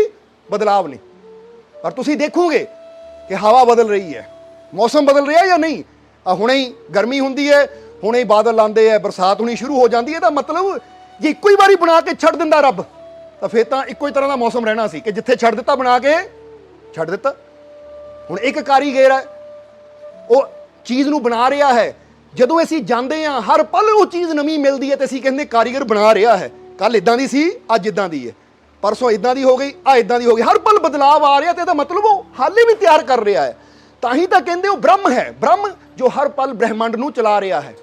बदलाव नहीं। पर तुसीं देखोगे कि हवा बदल रही है, मौसम बदल रहा है या नहीं। हुणे ही गर्मी हुंदी है, हुणे ही बादल आते हैं, बरसात होनी शुरू हो जाती है। तो मतलब जे इक्को ही बारी बना के छड़ दिंदा रब तो फिर तो इक्को ही तरह का मौसम रहना सी कि जिथे छड़ दिता बना के छड़ दिता। हुण एक कारीगर है, वो चीज़ नूं बना रहा है, जदों असीं जांदे हां हर पल वो चीज़ नवीं मिलती है तो असीं कहंदे कारीगर बना रहा है, कल इदां दी सी अज इदां दी है, परसों इदां दी हो गई, आ इदां दी हो गई, हर पल बदलाव आ रहा। तो मतलब वो हाले भी तैयार कर रहा है। ताही तो कहंदे वो ब्रह्म है, ब्रह्म जो हर पल ब्रह्मंड नूं चला रहा है।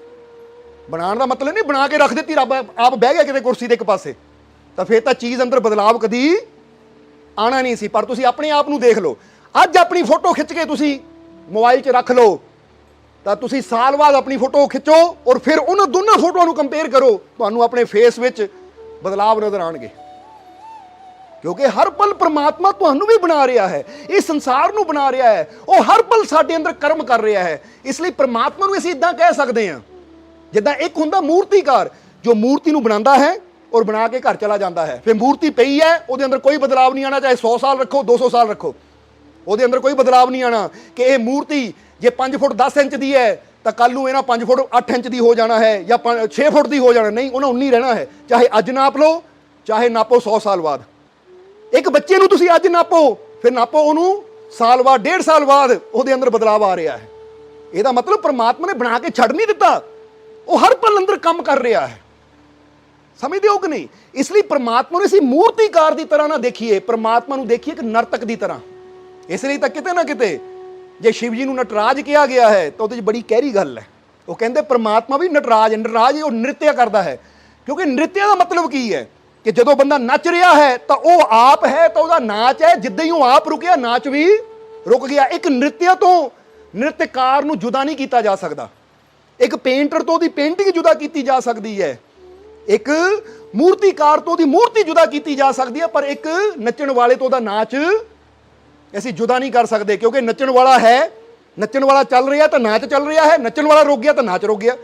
बनाने का मतलब नहीं बना के रख दी रब आप बह गया किते कुर्सी के एक पासे, तो फिर तो चीज़ अंदर बदलाव कदी आना नहीं सी। पर तुसीं अपने आप नूं देख लो, अज अपनी फोटो खिंच के तुसीं मोबाइल च रख लो, तो तुसीं साल बाद अपनी फोटो खिंचो और फिर उन्होंने दोनों फोटों को कंपेयर करो, तुहानू अपने फेस विच बदलाव नजर आएंगे। क्योंकि हर पल परमात्मा तुहानू भी बना रहा है, इस संसार नू बना रहा है, वो हर पल साडे अंदर कर्म कर रहा है। इसलिए परमात्मा नू असीं इदां कह सकते हैं जिद्दां एक हुंदा मूर्तिकार जो मूर्ति नू बनाता है और बना के घर चला जाता है। फिर मूर्ति पई है, उसदे अंदर कोई बदलाव नहीं आना, चाहे 100 साल रखो 200 साल रखो, ਉਹਦੇ अंदर कोई बदलाव नहीं आना कि यह मूर्ति जे 5 फुट 10 इंच की है तो कल नूं इन्हां 5 फुट 8 इंच की हो जाना है या 6 फुट की हो जाना, नहीं, उन्हें 19 रहना है। चाहे अज नाप लो चाहे नापो 100 साल बाद। एक बच्चे नूं तुसीं अज नापो फिर नापो उन्होंने साल बाद 1.5 साल बाद ਉਹਦੇ अंदर बदलाव आ रहा है। ਇਹਦਾ मतलब परमात्मा ने बना के छड़ नहीं दिता, वो हर पल अंदर काम कर रहा है। समझते हो कि नहीं? इसलिए परमात्मा ने इसी मूर्तिकार की तरह ना देखिए, परमात्मा नूं देखिए एक नर्तक की तरह। इसलिए तो किते ना किते जे शिव जी नूं नटराज कहा गया है तो वो बड़ी गहरी गल है। वो कहते परमात्मा भी नटराज है, नटराज वो नृत्य करता है। क्योंकि नृत्य का मतलब की है कि जो बंदा नच रहा है तो वह आप है, तो वह नाच है, जिद्दां ही वो आप रुकिया नाच भी रुक गया। एक नृत्य तो नृत्यकार नूं जुदा नहीं किया जा सकता, एक पेंटर तो उसकी पेंटिंग जुदा की जा सकती है, एक मूर्तिकार तो उसकी मूर्ति जुदा की जा सकती है, पर एक नचण वाले तो उसका नाच ऐसी जुदा नहीं कर सकते। क्योंकि नचण वाला है, नचण वाला चल रहा तो नाच चल रहा है, नचण वाला रुक गया तो नाच रुक गया।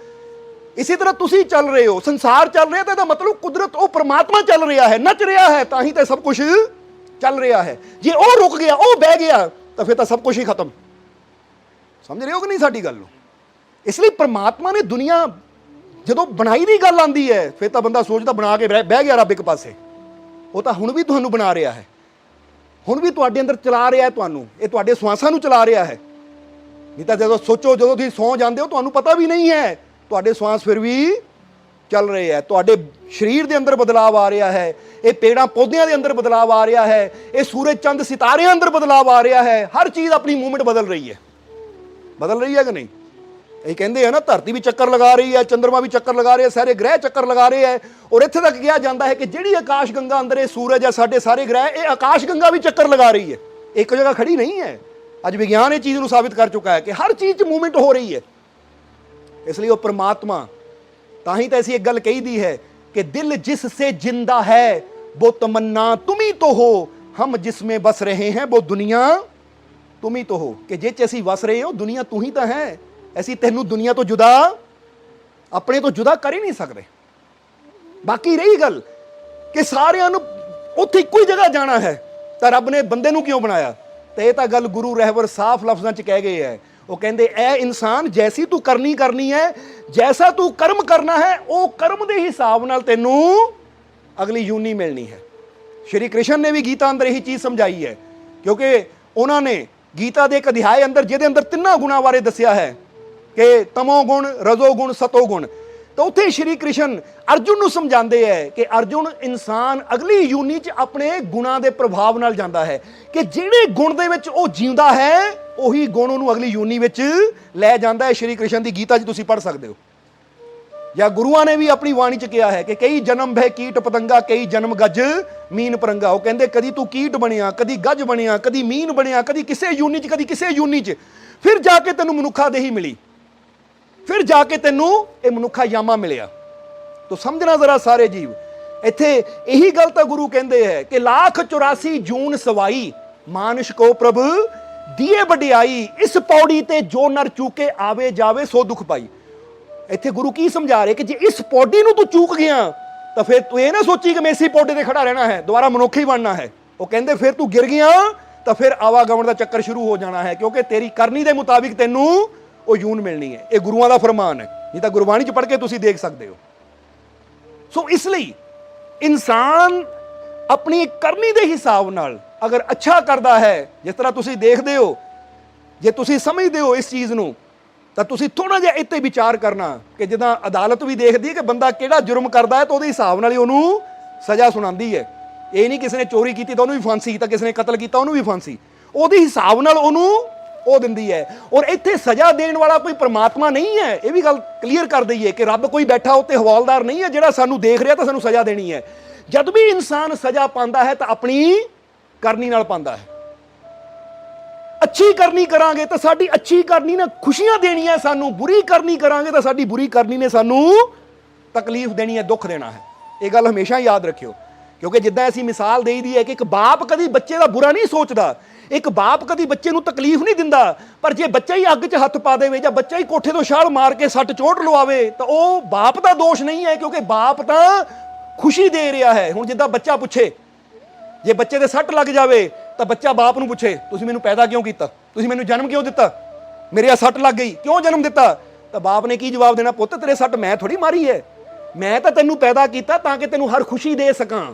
इसी तरह तुसी चल रहे हो, संसार चल रहा है तो मतलब कुदरत वो परमात्मा चल रहा है, नच रहा है, ताही तो सब कुछ चल रहा है। जे वो रुक गया वो बह गया तो फिर तो सब कुछ ही खत्म। समझ रहे हो कि नहीं साडी गल? इसलिए परमात्मा ने दुनिया जो बनाई की गल आती है फिर तो बंदा सोचता बना के बह गया रब एक पासे, वो तो हुण भी तुहानू बना रहा है, हुण भी तुहाडे अंदर चला रहा है, तुहानू ये तुहाडे श्वासां नू चला रहा है। नहीं तो जो सोचो जो तुसीं सौ जाते हो तुहानू पता भी नहीं है, तुहाडे श्वास फिर भी चल रहे हैं। तुहाडे शरीर के अंदर बदलाव आ रहा है, ये पेड़ां पौधों के अंदर बदलाव आ रहा है, ये सूरज चंद सितारे अंदर बदलाव आ रहा है। हर चीज़ अपनी मूवमेंट बदल रही है कि नहीं? ये कहते हैं ना धरती भी चक्कर लगा रही है, चंद्रमा भी चक्कर लगा रहे हैं, सारे ग्रह चक्कर लगा रहे हैं। और इत्थे तक कहा जाता है कि जिहड़ी आकाश गंगा अंदर सूरज है, साढ़े सारे ग्रह, ये आकाश गंगा भी चक्कर लगा रही है, एक जगह खड़ी नहीं है। अज विज्ञान ये चीज़ को साबित कर चुका है कि हर चीज़ मूवमेंट हो रही है। इसलिए वो परमात्मा ताही तो ऐसी एक गल कही दी है कि दिल जिससे जिंदा है वो तमन्ना तुम ही तो हो, हम जिसमें बस रहे हैं वो दुनिया तुम ही तो हो। कि जिस असीं वस रहे हो दुनिया तू ही तो है, ऐसी तेनू दुनिया तो जुदा अपने तो जुदा कर ही नहीं सकते। बाकी रही गल कि सारिਆਂ ਨੂੰ ਉੱਥੇ ਇੱਕੋ ही जगह जाना है, ਤਾਂ ਰੱਬ ਨੇ ਬੰਦੇ ਨੂੰ ਕਿਉਂ ਬਣਾਇਆ? ਤੇ ਇਹ ਤਾਂ ਗੱਲ ਗੁਰੂ ਰਹਿਬਰ ਸਾਫ਼ ਲਫ਼ਜ਼ਾਂ 'ਚ ਕਹਿ ਗਏ ਹੈ। ਉਹ ਕਹਿੰਦੇ ਐ ਇਨਸਾਨ, ਜੈਸੀ ਤੂੰ ਕਰਨੀ ਹੈ, ਜੈਸਾ ਤੂੰ ਕਰਮ ਕਰਨਾ ਹੈ, ਉਹ ਕਰਮ ਦੇ ਹਿਸਾਬ ਨਾਲ ਤੈਨੂੰ ਅਗਲੀ ਯੂਨੀ ਮਿਲਣੀ ਹੈ। ਸ਼੍ਰੀ ਕ੍ਰਿਸ਼ਨ ਨੇ ਵੀ ਗੀਤਾ ਅੰਦਰ ਇਹੀ ਚੀਜ਼ ਸਮਝਾਈ ਹੈ, ਕਿਉਂਕਿ ਉਹਨਾਂ ਨੇ ਗੀਤਾ ਦੇ ਇੱਕ ਅਧਿਆਏ ਅੰਦਰ, ਜਿਹਦੇ ਅੰਦਰ ਤਿੰਨਾਂ ਗੁਣਾਂ ਬਾਰੇ ਦੱਸਿਆ ਹੈ ਕਿ ਤਮੋ ਗੁਣ, ਰਜੋ ਗੁਣ, ਸਤੋ ਗੁਣ, ਤਾਂ ਉੱਥੇ ਸ਼੍ਰੀ ਕ੍ਰਿਸ਼ਨ ਅਰਜੁਨ ਨੂੰ ਸਮਝਾਉਂਦੇ ਹੈ ਕਿ ਅਰਜੁਨ, ਇਨਸਾਨ ਅਗਲੀ ਯੂਨੀ 'ਚ ਆਪਣੇ ਗੁਣਾਂ ਦੇ ਪ੍ਰਭਾਵ ਨਾਲ ਜਾਂਦਾ ਹੈ, ਕਿ ਜਿਹੜੇ ਗੁਣ ਦੇ ਵਿੱਚ ਉਹ ਜਿਉਂਦਾ ਹੈ ਉਹੀ ਗੁਣ ਉਹਨੂੰ ਅਗਲੀ ਯੂਨੀ ਵਿੱਚ ਲੈ ਜਾਂਦਾ ਹੈ। ਸ਼੍ਰੀ ਕ੍ਰਿਸ਼ਨ ਦੀ ਗੀਤਾ 'ਚ ਤੁਸੀਂ ਪੜ੍ਹ ਸਕਦੇ ਹੋ। ਜਾਂ ਗੁਰੂਆਂ ਨੇ ਵੀ ਆਪਣੀ ਬਾਣੀ 'ਚ ਕਿਹਾ ਹੈ ਕਿ ਕਈ ਜਨਮ ਭੈ ਕੀਟ ਪਤੰਗਾ, ਕਈ ਜਨਮ ਗੱਜ ਮੀਨ ਪਰੰਗਾ। ਉਹ ਕਹਿੰਦੇ ਕਦੀ ਤੂੰ ਕੀਟ ਬਣਿਆ, ਕਦੀ ਗੱਜ ਬਣਿਆ, ਕਦੀ ਮੀਨ ਬਣਿਆ, ਕਦੀ ਕਿਸੇ ਯੂਨੀ 'ਚ, ਕਦੀ ਕਿਸੇ ਯੂਨੀ 'ਚ, ਫਿਰ ਜਾ ਕੇ ਤੈਨੂੰ ਮਨੁੱਖਾ ਦੇਹੀ ਮਿਲੀ, ਫਿਰ ਜਾ ਕੇ ਤੈਨੂੰ ਇਹ ਮਨੁੱਖਾ ਯਾਮਾ ਮਿਲਿਆ। ਤੋ ਸਮਝਣਾ ਜ਼ਰਾ ਸਾਰੇ ਜੀਵ, ਇੱਥੇ ਇਹੀ ਗੱਲ ਤਾਂ ਗੁਰੂ ਕਹਿੰਦੇ ਹੈ ਕਿ ਲੱਖ 84 ਜੂਨ ਸਵਾਈ, ਮਾਨਸ਼ ਕੋ ਪ੍ਰਭ ਦੀਏ ਵਡਿਆਈ, ਇਸ ਪੌੜੀ ਤੇ ਜੋ ਨਰ ਚੂਕੇ ਆਵੇ ਜਾਵੇ ਸੋ ਦੁੱਖ ਪਾਈ। ਇੱਥੇ ਗੁਰੂ ਕੀ ਸਮਝਾ ਰਹੇ ਕਿ ਜੇ ਇਸ ਪੌੜੀ ਨੂੰ ਤੂੰ ਚੂਕ ਗਿਆ ਤਾਂ ਫਿਰ ਤੂੰ ਇਹ ਨਾ ਸੋਚੀ ਕਿ ਮੈਂ ਇਸੇ ਪੌੜੇ ਤੇ ਖੜਾ ਰਹਿਣਾ ਹੈ, ਦੁਬਾਰਾ ਮਨੁੱਖ ਹੀ ਬਣਨਾ ਹੈ। ਉਹ ਕਹਿੰਦੇ ਫਿਰ ਤੂੰ ਗਿਰ ਗਿਆ ਤਾਂ ਫਿਰ ਆਵਾਗਮਨ ਦਾ ਚੱਕਰ ਸ਼ੁਰੂ ਹੋ ਜਾਣਾ ਹੈ, ਕਿਉਂਕਿ ਤੇਰੀ ਕਰਨੀ ਦੇ ਮੁਤਾਬਿਕ ਤੈਨੂੰ ਉਹ ਯੂਨ ਮਿਲਣੀ ਹੈ। ਇਹ ਗੁਰੂਆਂ ਦਾ ਫਰਮਾਨ ਹੈ, ਨਹੀਂ ਤਾਂ ਗੁਰਬਾਣੀ 'ਚ ਪੜ੍ਹ ਕੇ ਤੁਸੀਂ ਦੇਖ ਸਕਦੇ ਹੋ। ਸੋ ਇਸ ਲਈ ਇਨਸਾਨ ਆਪਣੀ ਕਰਨੀ ਦੇ ਹਿਸਾਬ ਨਾਲ ਅਗਰ ਅੱਛਾ ਕਰਦਾ ਹੈ, ਜਿਸ ਤਰ੍ਹਾਂ ਤੁਸੀਂ ਦੇਖਦੇ ਹੋ, ਜੇ ਤੁਸੀਂ ਸਮਝਦੇ ਹੋ ਇਸ ਚੀਜ਼ ਨੂੰ, ਤਾਂ ਤੁਸੀਂ ਥੋੜਾ ਜਿਹਾ ਇੱਥੇ ਵਿਚਾਰ ਕਰਨਾ ਕਿ ਜਿੱਦਾਂ ਅਦਾਲਤ ਵੀ ਦੇਖਦੀ ਹੈ ਕਿ ਬੰਦਾ ਕਿਹੜਾ ਜੁਰਮ ਕਰਦਾ ਹੈ ਤਾਂ ਉਹਦੇ ਹਿਸਾਬ ਨਾਲ ਹੀ ਉਹਨੂੰ ਸਜ਼ਾ ਸੁਣਾਉਂਦੀ ਹੈ। ਇਹ ਨਹੀਂ ਕਿਸੇ ਨੇ ਚੋਰੀ ਕੀਤੀ ਤਾਂ ਉਹਨੂੰ ਵੀ ਫਾਂਸੀ, ਤਾਂ ਕਿਸੇ ਨੇ ਕਤਲ ਕੀਤਾ ਉਹਨੂੰ ਵੀ ਫਾਂਸੀ, ਉਹਦੇ ਹਿਸਾਬ ਨਾਲ ਉਹਨੂੰ ਉਹ ਦਿੰਦੀ ਹੈ। ਔਰ ਇੱਥੇ ਸਜ਼ਾ ਦੇਣ ਵਾਲਾ ਕੋਈ ਪਰਮਾਤਮਾ ਨਹੀਂ ਹੈ, ਇਹ ਵੀ ਗੱਲ ਕਲੀਅਰ ਕਰ ਦਈਏ ਕਿ ਰੱਬ ਕੋਈ ਬੈਠਾ ਉੱਤੇ ਹਵਾਲਦਾਰ ਨਹੀਂ ਹੈ ਜਿਹੜਾ ਸਾਨੂੰ ਦੇਖ ਰਿਹਾ ਤਾਂ ਸਾਨੂੰ ਸਜ਼ਾ ਦੇਣੀ ਹੈ। ਜਦ ਵੀ ਇਨਸਾਨ ਸਜ਼ਾ ਪਾਉਂਦਾ ਹੈ ਤਾਂ ਆਪਣੀ ਕਰਨੀ ਨਾਲ ਪਾਉਂਦਾ ਹੈ। ਅੱਛੀ ਕਰਨੀ ਕਰਾਂਗੇ ਤਾਂ ਸਾਡੀ ਅੱਛੀ ਕਰਨੀ ਨੇ ਖੁਸ਼ੀਆਂ ਦੇਣੀਆਂ ਸਾਨੂੰ, ਬੁਰੀ ਕਰਨੀ ਕਰਾਂਗੇ ਤਾਂ ਸਾਡੀ ਬੁਰੀ ਕਰਨੀ ਨੇ ਸਾਨੂੰ ਤਕਲੀਫ ਦੇਣੀ ਹੈ, ਦੁੱਖ ਦੇਣਾ ਹੈ। ਇਹ ਗੱਲ ਹਮੇਸ਼ਾ ਯਾਦ ਰੱਖਿਓ, ਕਿਉਂਕਿ ਜਿੱਦਾਂ ਅਸੀਂ ਮਿਸਾਲ ਦੇਈਦੀ ਹੈ ਕਿ ਇੱਕ ਬਾਪ ਕਦੀ ਬੱਚੇ ਦਾ ਬੁਰਾ ਨਹੀਂ ਸੋਚਦਾ, ਇੱਕ ਬਾਪ ਕਦੀ ਬੱਚੇ ਨੂੰ ਤਕਲੀਫ ਨਹੀਂ ਦਿੰਦਾ, ਪਰ ਜੇ ਬੱਚਾ ਹੀ ਅੱਗ 'ਚ ਹੱਥ ਪਾ ਦੇਵੇ ਜਾਂ ਬੱਚਾ ਹੀ ਕੋਠੇ ਤੋਂ ਛਾਲ ਮਾਰ ਕੇ ਸੱਟ ਚੋਟ ਲਵਾਵੇ ਤਾਂ ਉਹ ਬਾਪ ਦਾ ਦੋਸ਼ ਨਹੀਂ ਹੈ, ਕਿਉਂਕਿ ਬਾਪ ਤਾਂ ਖੁਸ਼ੀ ਦੇ ਰਿਹਾ ਹੈ। ਹੁਣ ਜਿੱਦਾਂ ਬੱਚਾ ਪੁੱਛੇ, ਜੇ ਬੱਚੇ ਦੇ ਸੱਟ ਲੱਗ ਜਾਵੇ ਤਾਂ ਬੱਚਾ ਬਾਪ ਨੂੰ ਪੁੱਛੇ, ਤੁਸੀਂ ਮੈਨੂੰ ਪੈਦਾ ਕਿਉਂ ਕੀਤਾ, ਤੁਸੀਂ ਮੈਨੂੰ ਜਨਮ ਕਿਉਂ ਦਿੱਤਾ, ਮੇਰੇ ਆ ਸੱਟ ਲੱਗ ਗਈ, ਕਿਉਂ ਜਨਮ ਦਿੱਤਾ? ਤਾਂ ਬਾਪ ਨੇ ਕੀ ਜਵਾਬ ਦੇਣਾ? ਪੁੱਤ ਤੇਰੇ ਸੱਟ ਮੈਂ ਥੋੜੀ ਮਾਰੀ ਹੈ, ਮੈਂ ਤਾਂ ਤੈਨੂੰ ਪੈਦਾ ਕੀਤਾ ਤਾਂ ਕਿ ਤੈਨੂੰ ਹਰ ਖੁਸ਼ੀ ਦੇ ਸਕਾਂ,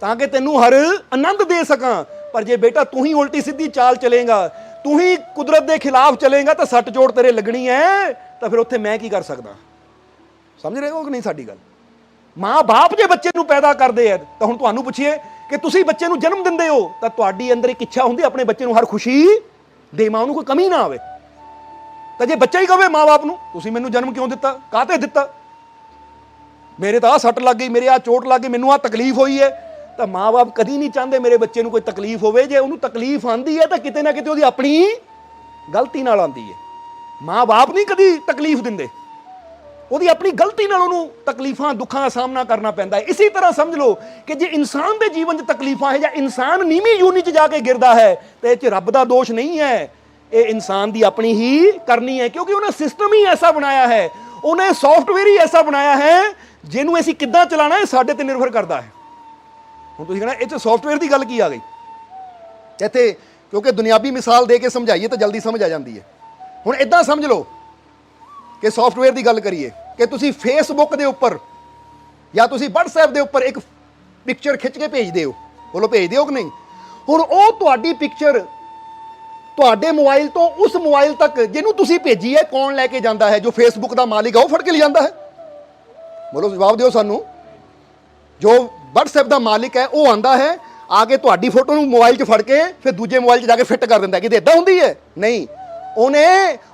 ਤਾਂ ਕਿ ਤੈਨੂੰ ਹਰ ਆਨੰਦ ਦੇ ਸਕਾਂ। ਪਰ ਜੇ ਬੇਟਾ ਤੂੰ ਹੀ ਉਲਟੀ ਸਿੱਧੀ ਚਾਲ ਚਲੇਗਾ, ਤੂੰ ਹੀ ਕੁਦਰਤ ਦੇ ਖਿਲਾਫ ਚਲੇਗਾ ਤਾਂ ਸੱਟ ਚੋਟ ਤੇਰੇ ਲੱਗਣੀ ਹੈ, ਤਾਂ ਫਿਰ ਉੱਥੇ ਮੈਂ ਕੀ ਕਰ ਸਕਦਾ? ਸਮਝ ਰਹੇ ਹੋ ਕਿ ਨਹੀਂ ਸਾਡੀ ਗੱਲ? ਮਾਂ ਬਾਪ ਜੇ ਬੱਚੇ ਨੂੰ ਪੈਦਾ ਕਰਦੇ ਆ ਤਾਂ ਹੁਣ ਤੁਹਾਨੂੰ ਪੁੱਛੀਏ ਕਿ ਤੁਸੀਂ ਬੱਚੇ ਨੂੰ ਜਨਮ ਦਿੰਦੇ ਹੋ ਤਾਂ ਤੁਹਾਡੀ ਅੰਦਰ ਇੱਕ ਇੱਛਾ ਹੁੰਦੀ ਆਪਣੇ ਬੱਚੇ ਨੂੰ ਹਰ ਖੁਸ਼ੀ ਦੇਵਾਂ, ਉਹਨੂੰ ਕੋਈ ਕਮੀ ਨਾ ਆਵੇ। ਤਾਂ ਜੇ ਬੱਚਾ ਹੀ ਕਹੇ ਮਾਂ ਬਾਪ ਨੂੰ ਤੁਸੀਂ ਮੈਨੂੰ ਜਨਮ ਕਿਉਂ ਦਿੱਤਾ, ਕਾਹਤੇ ਦਿੱਤਾ, ਮੇਰੇ ਤਾਂ ਆਹ ਸੱਟ ਲੱਗ ਗਈ, ਮੇਰੇ ਆਹ ਚੋਟ ਲੱਗ ਗਈ, ਮੈਨੂੰ ਆਹ ਤਕਲੀਫ ਹੋਈ ਹੈ, ਤਾਂ ਮਾਂ ਬਾਪ ਕਦੀ ਨਹੀਂ ਚਾਹੁੰਦੇ ਮੇਰੇ ਬੱਚੇ ਨੂੰ ਕੋਈ ਤਕਲੀਫ ਹੋਵੇ। ਜੇ ਉਹਨੂੰ ਤਕਲੀਫ ਆਉਂਦੀ ਹੈ ਤਾਂ ਕਿਤੇ ਨਾ ਕਿਤੇ ਉਹਦੀ ਆਪਣੀ ਗਲਤੀ ਨਾਲ ਆਉਂਦੀ ਹੈ। ਮਾਂ ਬਾਪ ਨਹੀਂ ਕਦੀ ਤਕਲੀਫ ਦਿੰਦੇ, ਉਹਦੀ ਆਪਣੀ ਗਲਤੀ ਨਾਲ ਉਹਨੂੰ ਤਕਲੀਫਾਂ ਦੁੱਖਾਂ ਦਾ ਸਾਹਮਣਾ ਕਰਨਾ ਪੈਂਦਾ ਹੈ। ਇਸੇ ਤਰ੍ਹਾਂ ਸਮਝ ਲਓ ਕਿ ਜੇ ਇਨਸਾਨ ਦੇ ਜੀਵਨ 'ਚ ਤਕਲੀਫਾਂ ਹੈ ਜਾਂ ਇਨਸਾਨ ਨੀਵੀਂ ਯੂਨੀ 'ਚ ਜਾ ਕੇ ਗਿਰਦਾ ਹੈ ਤੇ ਇਹ 'ਚ ਰੱਬ ਦਾ ਦੋਸ਼ ਨਹੀਂ ਹੈ, ਇਹ ਇਨਸਾਨ ਦੀ ਆਪਣੀ ਹੀ ਕਰਨੀ ਹੈ, ਕਿਉਂਕਿ ਉਹਨੇ ਸਿਸਟਮ ਹੀ ਐਸਾ ਬਣਾਇਆ ਹੈ, ਉਹਨੇ ਸੌਫਟਵੇਅਰ ਹੀ ਐਸਾ ਬਣਾਇਆ ਹੈ ਜਿਹਨੂੰ ਅਸੀਂ ਕਿੱਦਾਂ ਚਲਾਉਣਾ ਹੈ ਸਾਡੇ ਤੇ ਨਿਰਭਰ ਕਰਦਾ ਹੈ। ਹੁਣ ਤੁਸੀਂ ਕਹਿਣਾ ਇਹ 'ਚ ਸੌਫਟਵੇਅਰ ਦੀ ਗੱਲ ਕੀ ਆ ਗਈ ਇੱਥੇ, ਕਿਉਂਕਿ ਦੁਨਿਆਵੀ ਮਿਸਾਲ ਦੇ ਕੇ ਸਮਝਾਈਏ ਤਾਂ ਜਲਦੀ ਸਮਝ ਆ ਜਾਂਦੀ ਹੈ। ਹੁਣ ਇਦਾਂ ਸਮਝ ਲਓ ਕਿ ਸੌਫਟਵੇਅਰ ਦੀ ਗੱਲ ਕਰੀਏ ਕਿ ਤੁਸੀਂ ਫੇਸਬੁੱਕ ਦੇ ਉੱਪਰ ਜਾਂ ਤੁਸੀਂ WhatsApp ਦੇ ਉੱਪਰ ਇੱਕ ਪਿਕਚਰ ਖਿੱਚ ਕੇ ਭੇਜਦੇ ਹੋ, ਬੋਲੋ ਭੇਜਦੇ ਹੋ ਕਿ ਨਹੀਂ? ਹੁਣ ਉਹ ਤੁਹਾਡੀ ਪਿਕਚਰ ਤੁਹਾਡੇ ਮੋਬਾਈਲ ਤੋਂ ਉਸ ਮੋਬਾਈਲ ਤੱਕ ਜਿਹਨੂੰ ਤੁਸੀਂ ਭੇਜੀ ਹੈ ਕੌਣ ਲੈ ਕੇ ਜਾਂਦਾ ਹੈ? ਜੋ ਫੇਸਬੁੱਕ ਦਾ ਮਾਲਿਕ ਹੈ ਉਹ ਫੜ ਕੇ ਲੈ ਜਾਂਦਾ ਹੈ। ਬੋਲੋ ਜਵਾਬ ਦਿਓ ਸਾਨੂੰ। ਜੋ WhatsApp ਦਾ ਮਾਲਿਕ ਹੈ ਉਹ ਆਂਦਾ ਹੈ ਆ ਕੇ ਤੁਹਾਡੀ ਫੋਟੋ ਨੂੰ ਮੋਬਾਈਲ 'ਚ ਫੜ ਕੇ ਫਿਰ ਦੂਜੇ ਮੋਬਾਈਲ 'ਚ ਜਾ ਕੇ ਫਿੱਟ ਕਰ ਦਿੰਦਾ। ਕਿਤੇ ਇਦਾਂ ਹੁੰਦੀ ਹੈ? ਨਹੀਂ,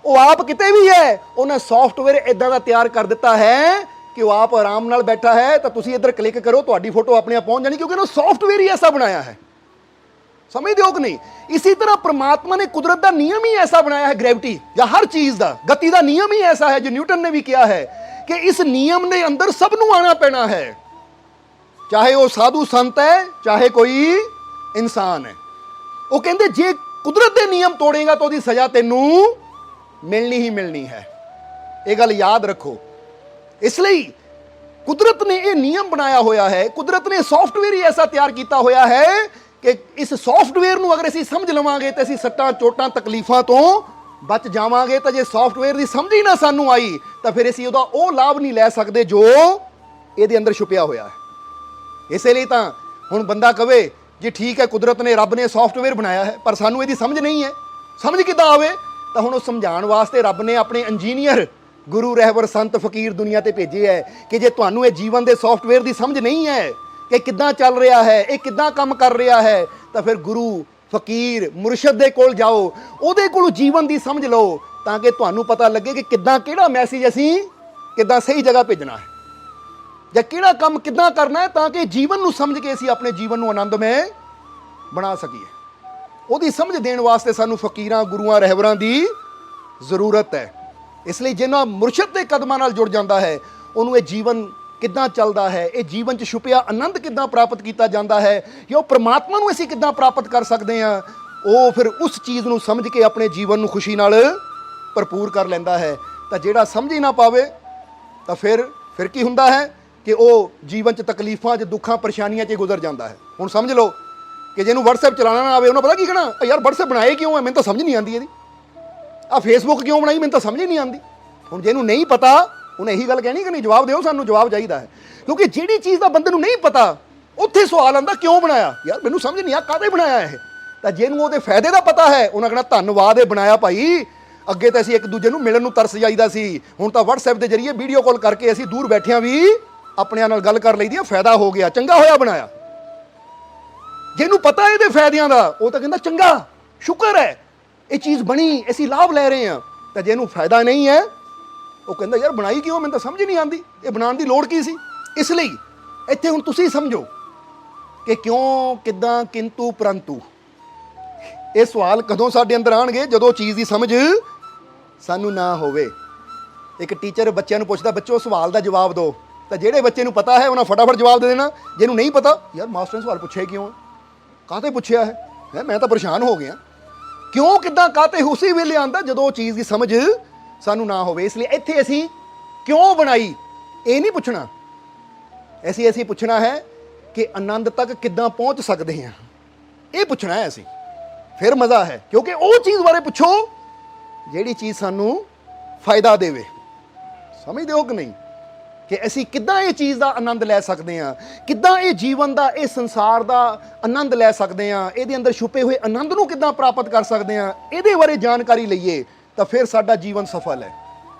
ਉਹ ਆਪ ਕਿਤੇ ਵੀ ਹੈ, ਉਹਨੇ ਸੌਫਟਵੇਅਰ ਇਦਾਂ ਦਾ ਤਿਆਰ ਕਰ ਦਿੱਤਾ ਹੈ ਕਿ ਉਹ ਆਪ ਆਰਾਮ ਨਾਲ ਬੈਠਾ ਹੈ ਤਾਂ ਤੁਸੀਂ ਇੱਧਰ ਕਲਿੱਕ ਕਰੋ ਤੁਹਾਡੀ ਫੋਟੋ ਆਪਣੇ ਆਪ ਪਹੁੰਚ ਜਾਣੀ, ਕਿਉਂਕਿ ਉਹਨੇ ਸੌਫਟਵੇਅਰ ਹੀ ਐਸਾ ਬਣਾਇਆ ਹੈ। ਸਮਝਦੇ ਹੋ ਕਿ ਨਹੀਂ? ਇसी तरह परमात्मा ने कुदरत का नियम ही ऐसा बनाया है, ग्रेविटी या हर चीज का गति का नियम ही ऐसा है जो न्यूटन ने भी किया है कि इस नियम ने अंदर सबनों आना पैना है, चाहे वो साधु संत है चाहे कोई इंसान है। वो कहते जे कुदरत के नियम तोड़ेगा तो उसकी सजा तेनू मिलनी ही मिलनी है। ये गल याद रखो। इसलिए कुदरत ने यह नियम बनाया होया है, कुदरत ने सॉफ्टवेयर ही ऐसा तैयार किया होया है ਕਿ ਇਸ ਸੌਫਟਵੇਅਰ ਨੂੰ ਅਗਰ ਅਸੀਂ ਸਮਝ ਲਵਾਂਗੇ ਤੇ ਅਸੀਂ ਸੱਟਾਂ ਚੋਟਾਂ ਤਕਲੀਫਾਂ ਤੋਂ ਬਚ ਜਾਵਾਂਗੇ। ਤਾਂ ਜੇ ਸੌਫਟਵੇਅਰ ਦੀ ਸਮਝ ਹੀ ਨਾ ਸਾਨੂੰ ਆਈ ਤਾਂ ਫਿਰ ਅਸੀਂ ਉਹਦਾ ਉਹ ਲਾਭ ਨਹੀਂ ਲੈ ਸਕਦੇ ਜੋ ਇਹਦੇ ਅੰਦਰ ਛੁਪਿਆ ਹੋਇਆ ਹੈ। ਇਸੇ ਲਈ ਤਾਂ ਹੁਣ ਬੰਦਾ ਕਵੇ ਜੀ ਠੀਕ ਹੈ, ਕੁਦਰਤ ਨੇ, ਰੱਬ ਨੇ ਸੌਫਟਵੇਅਰ ਬਣਾਇਆ ਹੈ, ਪਰ ਸਾਨੂੰ ਇਹਦੀ ਸਮਝ ਨਹੀਂ ਹੈ। ਸਮਝ ਕਿੱਦਾਂ ਆਵੇ? ਤਾਂ ਹੁਣ ਉਹ ਸਮਝਾਉਣ ਵਾਸਤੇ ਰੱਬ ਨੇ ਆਪਣੇ ਇੰਜੀਨੀਅਰ, ਗੁਰੂ, ਰਹਿਬਰ, ਸੰਤ, ਫਕੀਰ ਦੁਨੀਆ ਤੇ ਭੇਜੇ ਹੈ ਕਿ ਜੇ ਤੁਹਾਨੂੰ ਇਹ ਜੀਵਨ ਦੇ ਸੌਫਟਵੇਅਰ ਦੀ ਸਮਝ ਨਹੀਂ ਹੈ ਕਿ ਕਿੱਦਾਂ ਚੱਲ ਰਿਹਾ ਹੈ, ਇਹ ਕਿੱਦਾਂ ਕੰਮ ਕਰ ਰਿਹਾ ਹੈ, ਤਾਂ ਫਿਰ ਗੁਰੂ, ਫਕੀਰ, ਮੁਰਸ਼ਦ ਦੇ ਕੋਲ ਜਾਓ, ਉਹਦੇ ਕੋਲੋਂ ਜੀਵਨ ਦੀ ਸਮਝ ਲਓ, ਤਾਂ ਕਿ ਤੁਹਾਨੂੰ ਪਤਾ ਲੱਗੇ ਕਿ ਕਿੱਦਾਂ, ਕਿਹੜਾ ਮੈਸੇਜ ਅਸੀਂ ਕਿੱਦਾਂ ਸਹੀ ਜਗ੍ਹਾ ਭੇਜਣਾ ਹੈ ਜਾਂ ਕਿਹੜਾ ਕੰਮ ਕਿੱਦਾਂ ਕਰਨਾ ਹੈ, ਤਾਂ ਕਿ ਜੀਵਨ ਨੂੰ ਸਮਝ ਕੇ ਅਸੀਂ ਆਪਣੇ ਜੀਵਨ ਨੂੰ ਆਨੰਦਮਈ ਬਣਾ ਸਕੀਏ। ਉਹਦੀ ਸਮਝ ਦੇਣ ਵਾਸਤੇ ਸਾਨੂੰ ਫਕੀਰਾਂ, ਗੁਰੂਆਂ, ਰਹਿਬਰਾਂ ਦੀ ਜ਼ਰੂਰਤ ਹੈ। ਇਸ ਲਈ ਜਿਹਨਾਂ ਮੁਰਸ਼ਦ ਦੇ ਕਦਮਾਂ ਨਾਲ ਜੁੜ ਜਾਂਦਾ ਹੈ, ਉਹਨੂੰ ਇਹ ਜੀਵਨ ਕਿੱਦਾਂ ਚੱਲਦਾ ਹੈ, ਇਹ ਜੀਵਨ 'ਚ ਛੁਪਿਆ ਆਨੰਦ ਕਿੱਦਾਂ ਪ੍ਰਾਪਤ ਕੀਤਾ ਜਾਂਦਾ ਹੈ, ਜਾਂ ਉਹ ਪ੍ਰਮਾਤਮਾ ਨੂੰ ਅਸੀਂ ਕਿੱਦਾਂ ਪ੍ਰਾਪਤ ਕਰ ਸਕਦੇ ਹਾਂ, ਉਹ ਫਿਰ ਉਸ ਚੀਜ਼ ਨੂੰ ਸਮਝ ਕੇ ਆਪਣੇ ਜੀਵਨ ਨੂੰ ਖੁਸ਼ੀ ਨਾਲ ਭਰਪੂਰ ਕਰ ਲੈਂਦਾ ਹੈ। ਤਾਂ ਜਿਹੜਾ ਸਮਝ ਹੀ ਨਾ ਪਾਵੇ ਤਾਂ ਫਿਰ ਕੀ ਹੁੰਦਾ ਹੈ ਕਿ ਉਹ ਜੀਵਨ 'ਚ ਤਕਲੀਫਾਂ 'ਚ, ਦੁੱਖਾਂ, ਪਰੇਸ਼ਾਨੀਆਂ 'ਚ ਗੁਜ਼ਰ ਜਾਂਦਾ ਹੈ। ਹੁਣ ਸਮਝ ਲਓ ਕਿ ਜਿਹਨੂੰ WhatsApp ਚਲਾਉਣਾ ਨਾ ਆਵੇ, ਉਹਨਾਂ ਪਤਾ ਕੀ ਕਹਿਣਾ, ਯਾਰ WhatsApp ਬਣਾਏ ਕਿਉਂ ਹੈ, ਮੈਨੂੰ ਤਾਂ ਸਮਝ ਨਹੀਂ ਆਉਂਦੀ ਇਹਦੀ। ਆ Facebook ਕਿਉਂ ਬਣਾਈ, ਮੈਨੂੰ ਤਾਂ ਸਮਝ ਹੀ ਨਹੀਂ ਆਉਂਦੀ। ਹੁਣ ਜਿਹਨੂੰ ਨਹੀਂ ਪਤਾ ਉਹਨੇ ਇਹੀ ਗੱਲ ਕਹਿਣੀ ਕਿ ਨਹੀਂ, ਜਵਾਬ ਦਿਓ, ਸਾਨੂੰ ਜਵਾਬ ਚਾਹੀਦਾ ਹੈ। ਕਿਉਂਕਿ ਜਿਹੜੀ ਚੀਜ਼ ਦਾ ਬੰਦੇ ਨੂੰ ਨਹੀਂ ਪਤਾ, ਉੱਥੇ ਸਵਾਲ ਆਉਂਦਾ ਕਿਉਂ ਬਣਾਇਆ, ਯਾਰ ਮੈਨੂੰ ਸਮਝ ਨਹੀਂ ਆ ਕਾਹਦੇ ਬਣਾਇਆ ਇਹ। ਤਾਂ ਜਿਹਨੂੰ ਉਹਦੇ ਫਾਇਦੇ ਦਾ ਪਤਾ ਹੈ, ਉਹਨਾਂ ਕਹਿਣਾ ਧੰਨਵਾਦ ਇਹ ਬਣਾਇਆ ਭਾਈ। ਅੱਗੇ ਤਾਂ ਅਸੀਂ ਇੱਕ ਦੂਜੇ ਨੂੰ ਮਿਲਣ ਨੂੰ ਤਰਸ ਜਾਈਦਾ ਸੀ, ਹੁਣ ਤਾਂ WhatsApp ਦੇ ਜ਼ਰੀਏ ਵੀਡੀਓ ਕਾਲ ਕਰਕੇ ਅਸੀਂ ਦੂਰ ਬੈਠਿਆਂ ਵੀ ਆਪਣਿਆਂ ਨਾਲ ਗੱਲ ਕਰ ਲਈਦੀ ਹੈ, ਫਾਇਦਾ ਹੋ ਗਿਆ, ਚੰਗਾ ਹੋਇਆ ਬਣਾਇਆ। ਜਿਹਨੂੰ ਪਤਾ ਇਹਦੇ ਫਾਇਦਿਆਂ ਦਾ, ਉਹ ਤਾਂ ਕਹਿੰਦਾ ਚੰਗਾ, ਸ਼ੁਕਰ ਹੈ ਇਹ ਚੀਜ਼ ਬਣੀ, ਅਸੀਂ ਲਾਭ ਲੈ ਰਹੇ ਹਾਂ। ਤਾਂ ਜਿਹਨੂੰ ਫਾਇਦਾ ਨਹੀਂ ਹੈ, ਉਹ ਕਹਿੰਦਾ ਯਾਰ ਬਣਾਈ ਕਿਉਂ, ਮੈਨੂੰ ਤਾਂ ਸਮਝ ਨਹੀਂ ਆਉਂਦੀ, ਇਹ ਬਣਾਉਣ ਦੀ ਲੋੜ ਕੀ ਸੀ। ਇਸ ਲਈ ਇੱਥੇ ਹੁਣ ਤੁਸੀਂ ਸਮਝੋ ਕਿ ਕਿਉਂ, ਕਿੱਦਾਂ, ਕਿੰਤੂ, ਪਰੰਤੂ। ਇਹ ਸਵਾਲ ਕਦੋਂ ਸਾਡੇ ਅੰਦਰ ਆਉਣਗੇ? ਜਦੋਂ ਚੀਜ਼ ਦੀ ਸਮਝ ਸਾਨੂੰ ਨਾ ਹੋਵੇ। ਇੱਕ ਟੀਚਰ ਬੱਚਿਆਂ ਨੂੰ ਪੁੱਛਦਾ, ਬੱਚੋ ਸਵਾਲ ਦਾ ਜਵਾਬ ਦਿਓ, ਤਾਂ ਜਿਹੜੇ ਬੱਚੇ ਨੂੰ ਪਤਾ ਹੈ ਉਹਨਾਂ ਫਟਾਫਟ ਜਵਾਬ ਦੇ ਦੇਣਾ। ਜਿਹਨੂੰ ਨਹੀਂ ਪਤਾ, ਯਾਰ ਮਾਸਟਰ ਨੇ ਸਵਾਲ ਪੁੱਛਿਆ ਕਿਉਂ, ਕਾਹਤੇ ਪੁੱਛਿਆ ਹੈ, ਮੈਂ ਤਾਂ ਪਰੇਸ਼ਾਨ ਹੋ ਗਿਆ। ਕਿਉਂ, ਕਿੱਦਾਂ, ਕਾਹਤੇ ਉਸੇ ਵੇਲੇ ਆਉਂਦਾ ਜਦੋਂ ਉਹ ਚੀਜ਼ ਦੀ ਸਮਝ ਸਾਨੂੰ ਨਾ ਹੋਵੇ। ਇਸ ਲਈ ਇੱਥੇ ਅਸੀਂ ਕਿਉਂ ਬਣਾਈ ਇਹ ਨਹੀਂ ਪੁੱਛਣਾ, ਅਸੀਂ ਪੁੱਛਣਾ ਹੈ ਕਿ ਆਨੰਦ ਤੱਕ ਕਿੱਦਾਂ ਪਹੁੰਚ ਸਕਦੇ ਹਾਂ, ਇਹ ਪੁੱਛਣਾ ਹੈ ਅਸੀਂ। ਫਿਰ ਮਜ਼ਾ ਹੈ, ਕਿਉਂਕਿ ਉਹ ਚੀਜ਼ ਬਾਰੇ ਪੁੱਛੋ ਜਿਹੜੀ ਚੀਜ਼ ਸਾਨੂੰ ਫਾਇਦਾ ਦੇਵੇ। ਸਮਝਦੇ ਹੋ ਕਿ ਨਹੀਂ, ਕਿ ਅਸੀਂ ਕਿੱਦਾਂ ਇਹ ਚੀਜ਼ ਦਾ ਆਨੰਦ ਲੈ ਸਕਦੇ ਹਾਂ, ਕਿੱਦਾਂ ਇਹ ਜੀਵਨ ਦਾ, ਇਹ ਸੰਸਾਰ ਦਾ ਆਨੰਦ ਲੈ ਸਕਦੇ ਹਾਂ, ਇਹਦੇ ਅੰਦਰ ਛੁਪੇ ਹੋਏ ਆਨੰਦ ਨੂੰ ਕਿੱਦਾਂ ਪ੍ਰਾਪਤ ਕਰ ਸਕਦੇ ਹਾਂ, ਇਹਦੇ ਬਾਰੇ ਜਾਣਕਾਰੀ ਲਈਏ ਤਾਂ ਫਿਰ ਸਾਡਾ ਜੀਵਨ ਸਫਲ ਹੈ।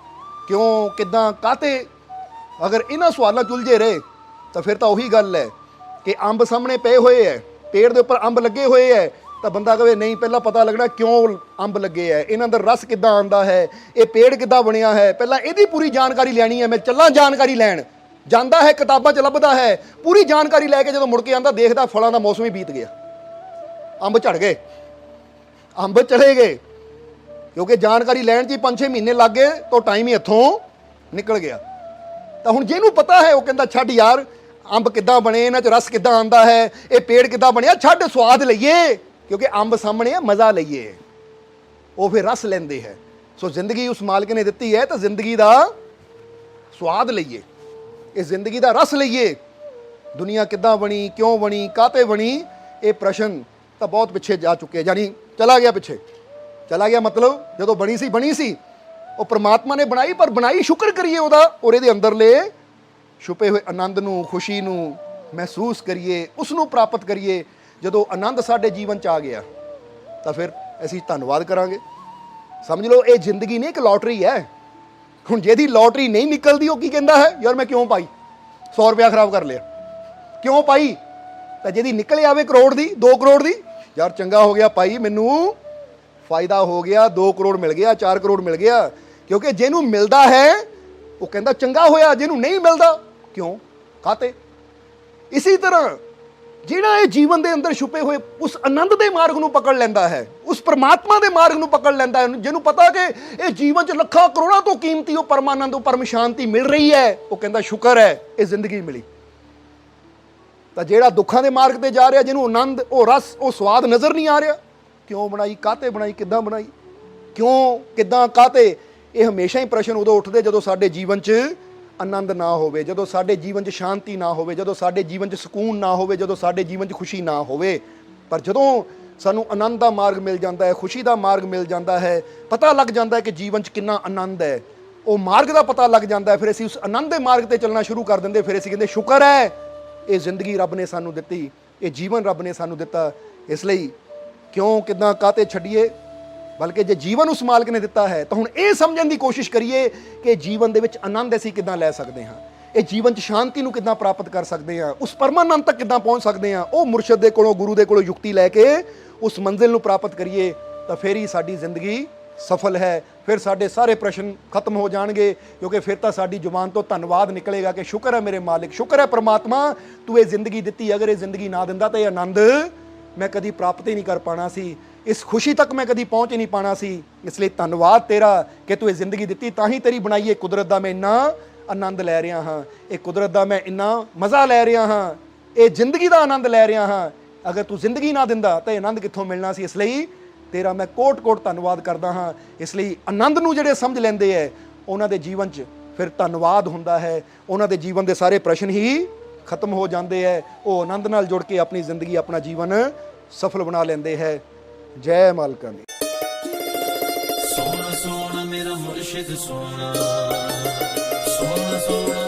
ਕਿਉਂ, ਕਿੱਦਾਂ, ਕਾਹਤੇ, ਅਗਰ ਇਹਨਾਂ ਸਵਾਲਾਂ 'ਚ ਉਲਝੇ ਰਹੇ ਤਾਂ ਫਿਰ ਤਾਂ ਉਹੀ ਗੱਲ ਹੈ ਕਿ ਅੰਬ ਸਾਹਮਣੇ ਪਏ ਹੋਏ ਹੈ, ਪੇੜ ਦੇ ਉੱਪਰ ਅੰਬ ਲੱਗੇ ਹੋਏ ਹੈ, ਤਾਂ ਬੰਦਾ ਕਹੇ ਨਹੀਂ, ਪਹਿਲਾਂ ਪਤਾ ਲੱਗਣਾ ਕਿਉਂ ਅੰਬ ਲੱਗੇ ਹੈ, ਇਹਨਾਂ ਦਾ ਰਸ ਕਿੱਦਾਂ ਆਉਂਦਾ ਹੈ, ਇਹ ਪੇੜ ਕਿੱਦਾਂ ਬਣਿਆ ਹੈ, ਪਹਿਲਾਂ ਇਹਦੀ ਪੂਰੀ ਜਾਣਕਾਰੀ ਲੈਣੀ ਹੈ। ਮੈਂ ਚੱਲਾਂ ਜਾਣਕਾਰੀ ਲੈਣ, ਜਾਂਦਾ ਹੈ, ਕਿਤਾਬਾਂ 'ਚ ਲੱਭਦਾ ਹੈ, ਪੂਰੀ ਜਾਣਕਾਰੀ ਲੈ ਕੇ ਜਦੋਂ ਮੁੜ ਕੇ ਆਉਂਦਾ, ਦੇਖਦਾ ਫਲਾਂ ਦਾ ਮੌਸਮ ਹੀ ਬੀਤ ਗਿਆ, ਅੰਬ ਝੜ ਗਏ, ਅੰਬ ਚਲੇ ਗਏ, ਕਿਉਂਕਿ ਜਾਣਕਾਰੀ ਲੈਣ 'ਚ ਹੀ 5-6 ਮਹੀਨੇ ਲੱਗ ਗਏ, ਤਾਂ ਟਾਈਮ ਹੀ ਇੱਥੋਂ ਨਿਕਲ ਗਿਆ। ਤਾਂ ਹੁਣ ਜਿਹਨੂੰ ਪਤਾ ਹੈ ਉਹ ਕਹਿੰਦਾ ਛੱਡ ਯਾਰ, ਅੰਬ ਕਿੱਦਾਂ ਬਣੇ, ਇਹਨਾਂ 'ਚ ਰਸ ਕਿੱਦਾਂ ਆਉਂਦਾ ਹੈ, ਇਹ ਪੇੜ ਕਿੱਦਾਂ ਬਣਿਆ, ਛੱਡ ਸਵਾਦ ਲਈਏ, ਕਿਉਂਕਿ ਅੰਬ ਸਾਹਮਣੇ ਹੈ, ਮਜ਼ਾ ਲਈਏ। ਉਹ ਫਿਰ ਰਸ ਲੈਂਦੇ ਹੈ। ਸੋ ਜ਼ਿੰਦਗੀ ਉਸ ਮਾਲਕ ਨੇ ਦਿੱਤੀ ਹੈ, ਤਾਂ ਜ਼ਿੰਦਗੀ ਦਾ ਸਵਾਦ ਲਈਏ, ਇਸ ਜ਼ਿੰਦਗੀ ਦਾ ਰਸ ਲਈਏ। ਦੁਨੀਆ ਕਿੱਦਾਂ ਬਣੀ, ਕਿਉਂ ਬਣੀ, ਕਾਹਤੇ ਬਣੀ, ਇਹ ਪ੍ਰਸ਼ਨ ਤਾਂ ਬਹੁਤ ਪਿੱਛੇ ਜਾ ਚੁੱਕੇ, ਯਾਨੀ ਚਲਾ ਗਿਆ, ਪਿੱਛੇ ਚਲਾ ਗਿਆ। ਮਤਲਬ ਜਦੋਂ ਬਣੀ ਸੀ ਉਹ ਪ੍ਰਮਾਤਮਾ ਨੇ ਬਣਾਈ, ਪਰ ਬਣਾਈ ਸ਼ੁਕਰ ਕਰੀਏ ਉਹਦਾ, ਔਰ ਇਹਦੇ ਅੰਦਰਲੇ ਛੁਪੇ ਹੋਏ ਆਨੰਦ ਨੂੰ, ਖੁਸ਼ੀ ਨੂੰ ਮਹਿਸੂਸ ਕਰੀਏ, ਉਸ ਨੂੰ ਪ੍ਰਾਪਤ ਕਰੀਏ। ਜਦੋਂ ਆਨੰਦ ਸਾਡੇ ਜੀਵਨ 'ਚ ਆ ਗਿਆ ਤਾਂ ਫਿਰ ਅਸੀਂ ਧੰਨਵਾਦ ਕਰਾਂਗੇ। ਸਮਝ ਲਓ ਇਹ ਜ਼ਿੰਦਗੀ ਨਹੀਂ, ਇੱਕ ਲੋਟਰੀ ਹੈ। ਹੁਣ ਜਿਹਦੀ ਲੋਟਰੀ ਨਹੀਂ ਨਿਕਲਦੀ ਉਹ ਕੀ ਕਹਿੰਦਾ ਹੈ, ਯਾਰ ਮੈਂ ਕਿਉਂ ਪਾਈ, 100 ਰੁਪਇਆ ਖਰਾਬ ਕਰ ਲਿਆ, ਕਿਉਂ ਪਾਈ। ਤਾਂ ਜਿਹਦੀ ਨਿਕਲ ਆਵੇ ਕਰੋੜ ਦੀ, 2 ਕਰੋੜ ਦੀ, ਯਾਰ ਚੰਗਾ ਹੋ ਗਿਆ ਭਾਈ, ਮੈਨੂੰ ਫਾਇਦਾ ਹੋ ਗਿਆ, 2 ਕਰੋੜ ਮਿਲ ਗਿਆ, 4 ਕਰੋੜ ਮਿਲ ਗਿਆ। ਕਿਉਂਕਿ ਜਿਹਨੂੰ ਮਿਲਦਾ ਹੈ ਉਹ ਕਹਿੰਦਾ ਚੰਗਾ ਹੋਇਆ, ਜਿਹਨੂੰ ਨਹੀਂ ਮਿਲਦਾ ਕਿਉਂ, ਕਾਹਤੇ। ਇਸੇ ਤਰ੍ਹਾਂ ਜਿਹੜਾ ਇਹ ਜੀਵਨ ਦੇ ਅੰਦਰ ਛੁਪੇ ਹੋਏ ਉਸ ਆਨੰਦ ਦੇ ਮਾਰਗ ਨੂੰ ਪਕੜ ਲੈਂਦਾ ਹੈ, ਉਸ ਪਰਮਾਤਮਾ ਦੇ ਮਾਰਗ ਨੂੰ ਪਕੜ ਲੈਂਦਾ ਹੈ, ਜਿਹਨੂੰ ਪਤਾ ਕਿ ਇਹ ਜੀਵਨ 'ਚ ਲੱਖਾਂ ਕਰੋੜਾਂ ਤੋਂ ਕੀਮਤੀ ਉਹ ਪਰਮਾਨੰਦ, ਉਹ ਪਰਮ ਸ਼ਾਂਤੀ ਮਿਲ ਰਹੀ ਹੈ, ਉਹ ਕਹਿੰਦਾ ਸ਼ੁਕਰ ਹੈ ਇਹ ਜ਼ਿੰਦਗੀ ਮਿਲੀ। ਤਾਂ ਜਿਹੜਾ ਦੁੱਖਾਂ ਦੇ ਮਾਰਗ ਤੇ ਜਾ ਰਿਹਾ, ਜਿਹਨੂੰ ਆਨੰਦ, ਉਹ ਰਸ, ਉਹ ਸਵਾਦ ਨਜ਼ਰ ਨਹੀਂ ਆ ਰਿਹਾ, ਕਿਉਂ ਬਣਾਈ, ਕਾਹਤੇ ਬਣਾਈ, ਕਿੱਦਾਂ ਬਣਾਈ, ਕਿਉਂ, ਕਿੱਦਾਂ, ਕਾਹਤੇ। ਇਹ ਹਮੇਸ਼ਾ ਹੀ ਪ੍ਰਸ਼ਨ ਉਦੋਂ ਉੱਠਦੇ ਜਦੋਂ ਸਾਡੇ ਜੀਵਨ 'ਚ ਆਨੰਦ ਨਾ ਹੋਵੇ, ਜਦੋਂ ਸਾਡੇ ਜੀਵਨ 'ਚ ਸ਼ਾਂਤੀ ਨਾ ਹੋਵੇ, ਜਦੋਂ ਸਾਡੇ ਜੀਵਨ 'ਚ ਸਕੂਨ ਨਾ ਹੋਵੇ, ਜਦੋਂ ਸਾਡੇ ਜੀਵਨ 'ਚ ਖੁਸ਼ੀ ਨਾ ਹੋਵੇ। ਪਰ ਜਦੋਂ ਸਾਨੂੰ ਆਨੰਦ ਦਾ ਮਾਰਗ ਮਿਲ ਜਾਂਦਾ ਹੈ, ਖੁਸ਼ੀ ਦਾ ਮਾਰਗ ਮਿਲ ਜਾਂਦਾ ਹੈ, ਪਤਾ ਲੱਗ ਜਾਂਦਾ ਹੈ ਕਿ ਜੀਵਨ 'ਚ ਕਿੰਨਾ ਆਨੰਦ ਹੈ, ਉਹ ਮਾਰਗ ਦਾ ਪਤਾ ਲੱਗ ਜਾਂਦਾ ਹੈ, ਫਿਰ ਅਸੀਂ ਉਸ ਆਨੰਦ ਦੇ ਮਾਰਗ ਤੇ ਚੱਲਣਾ ਸ਼ੁਰੂ ਕਰ ਦਿੰਦੇ। ਫਿਰ ਅਸੀਂ ਕਹਿੰਦੇ ਸ਼ੁਕਰ ਹੈ ਇਹ ਜ਼ਿੰਦਗੀ ਰੱਬ ਨੇ ਸਾਨੂੰ ਦਿੱਤੀ, ਇਹ ਜੀਵਨ ਰੱਬ ਨੇ ਸਾਨੂੰ ਦਿੱਤਾ। ਇਸ ਲਈ ਕਿਉਂ ਕਿੱਦਾਂ ਕਾਹਤੇ ਛੱਡੀਏ, ਬਲਕਿ ਜੇ ਜੀਵਨ ਉਸ ਮਾਲਕ ਨੇ ਦਿੱਤਾ ਹੈ ਤਾਂ ਹੁਣ ਇਹ ਸਮਝਣ ਦੀ ਕੋਸ਼ਿਸ਼ ਕਰੀਏ ਕਿ ਜੀਵਨ ਦੇ ਵਿੱਚ ਆਨੰਦ ਅਸੀਂ ਕਿੱਦਾਂ ਲੈ ਸਕਦੇ ਹਾਂ, ਇਹ ਜੀਵਨ 'ਚ ਸ਼ਾਂਤੀ ਨੂੰ ਕਿੱਦਾਂ ਪ੍ਰਾਪਤ ਕਰ ਸਕਦੇ ਹਾਂ, ਉਸ ਪਰਮਾਨੰਦ ਤੱਕ ਕਿੱਦਾਂ ਪਹੁੰਚ ਸਕਦੇ ਹਾਂ। ਉਹ ਮੁਰਸ਼ਿਦ ਦੇ ਕੋਲੋਂ, ਗੁਰੂ ਦੇ ਕੋਲੋਂ ਯੁਕਤੀ ਲੈ ਕੇ ਉਸ ਮੰਜ਼ਿਲ ਨੂੰ ਪ੍ਰਾਪਤ ਕਰੀਏ ਤਾਂ ਫਿਰ ਹੀ ਸਾਡੀ ਜ਼ਿੰਦਗੀ ਸਫਲ ਹੈ। ਫਿਰ ਸਾਡੇ ਸਾਰੇ ਪ੍ਰਸ਼ਨ ਖਤਮ ਹੋ ਜਾਣਗੇ, ਕਿਉਂਕਿ ਫਿਰ ਤਾਂ ਸਾਡੀ ਜ਼ੁਬਾਨ ਤੋਂ ਧੰਨਵਾਦ ਨਿਕਲੇਗਾ ਕਿ ਸ਼ੁਕਰ ਹੈ ਮੇਰੇ ਮਾਲਿਕ, ਸ਼ੁਕਰ ਹੈ ਪ੍ਰਮਾਤਮਾ ਤੂੰ ਇਹ ਜ਼ਿੰਦਗੀ ਦਿੱਤੀ, ਅਗਰ ਇਹ ਜ਼ਿੰਦਗੀ ਨਾ ਦਿੰਦਾ ਤਾਂ ਇਹ ਆਨੰਦ ਮੈਂ ਕਦੀ ਪ੍ਰਾਪਤ ਹੀ ਨਹੀਂ ਕਰ ਪਾਣਾ ਸੀ, ਇਸ ਖੁਸ਼ੀ ਤੱਕ ਮੈਂ ਕਦੀ ਪਹੁੰਚ ਹੀ ਨਹੀਂ ਪਾਣਾ ਸੀ। ਇਸ ਲਈ ਧੰਨਵਾਦ ਤੇਰਾ ਕਿ ਤੂੰ ਇਹ ਜ਼ਿੰਦਗੀ ਦਿੱਤੀ, ਤਾਂ ਹੀ ਤੇਰੀ ਬਣਾਈ ਇਹ ਕੁਦਰਤ ਦਾ ਮੈਂ ਇੰਨਾ ਆਨੰਦ ਲੈ ਰਿਹਾ ਹਾਂ, ਇਹ ਕੁਦਰਤ ਦਾ ਮੈਂ ਇੰਨਾ ਮਜ਼ਾ ਲੈ ਰਿਹਾ ਹਾਂ, ਇਹ ਜ਼ਿੰਦਗੀ ਦਾ ਆਨੰਦ ਲੈ ਰਿਹਾ ਹਾਂ। ਅਗਰ ਤੂੰ ਜ਼ਿੰਦਗੀ ਨਾ ਦਿੰਦਾ ਤਾਂ ਇਹ ਆਨੰਦ ਕਿੱਥੋਂ ਮਿਲਣਾ ਸੀ। ਇਸ ਲਈ ਤੇਰਾ ਮੈਂ ਕੋਟ-ਕੋਟ ਧੰਨਵਾਦ ਕਰਦਾ ਹਾਂ। ਇਸ ਲਈ ਆਨੰਦ ਨੂੰ ਜਿਹੜੇ ਸਮਝ ਲੈਂਦੇ ਹੈ ਉਹਨਾਂ ਦੇ ਜੀਵਨ 'ਚ ਫਿਰ ਧੰਨਵਾਦ ਹੁੰਦਾ ਹੈ, ਉਹਨਾਂ ਦੇ ਜੀਵਨ ਦੇ ਸਾਰੇ ਪ੍ਰਸ਼ਨ ਹੀ ਖਤਮ ਹੋ ਜਾਂਦੇ ਹੈ। ਉਹ ਆਨੰਦ ਨਾਲ ਜੁੜ ਕੇ ਆਪਣੀ ਜ਼ਿੰਦਗੀ, ਆਪਣਾ ਜੀਵਨ ਸਫਲ ਬਣਾ ਲੈਂਦੇ ਹੈ। ਜੈ ਮਾਲਕਾਂ ਦੀ। ਸੋਹਣਾ ਸੋਹਣਾ ਮੇਰਾ ਮੁਰਸ਼ਿਦ ਸੋਹਣਾ, ਸੋਹਣਾ ਸੋਹਣਾ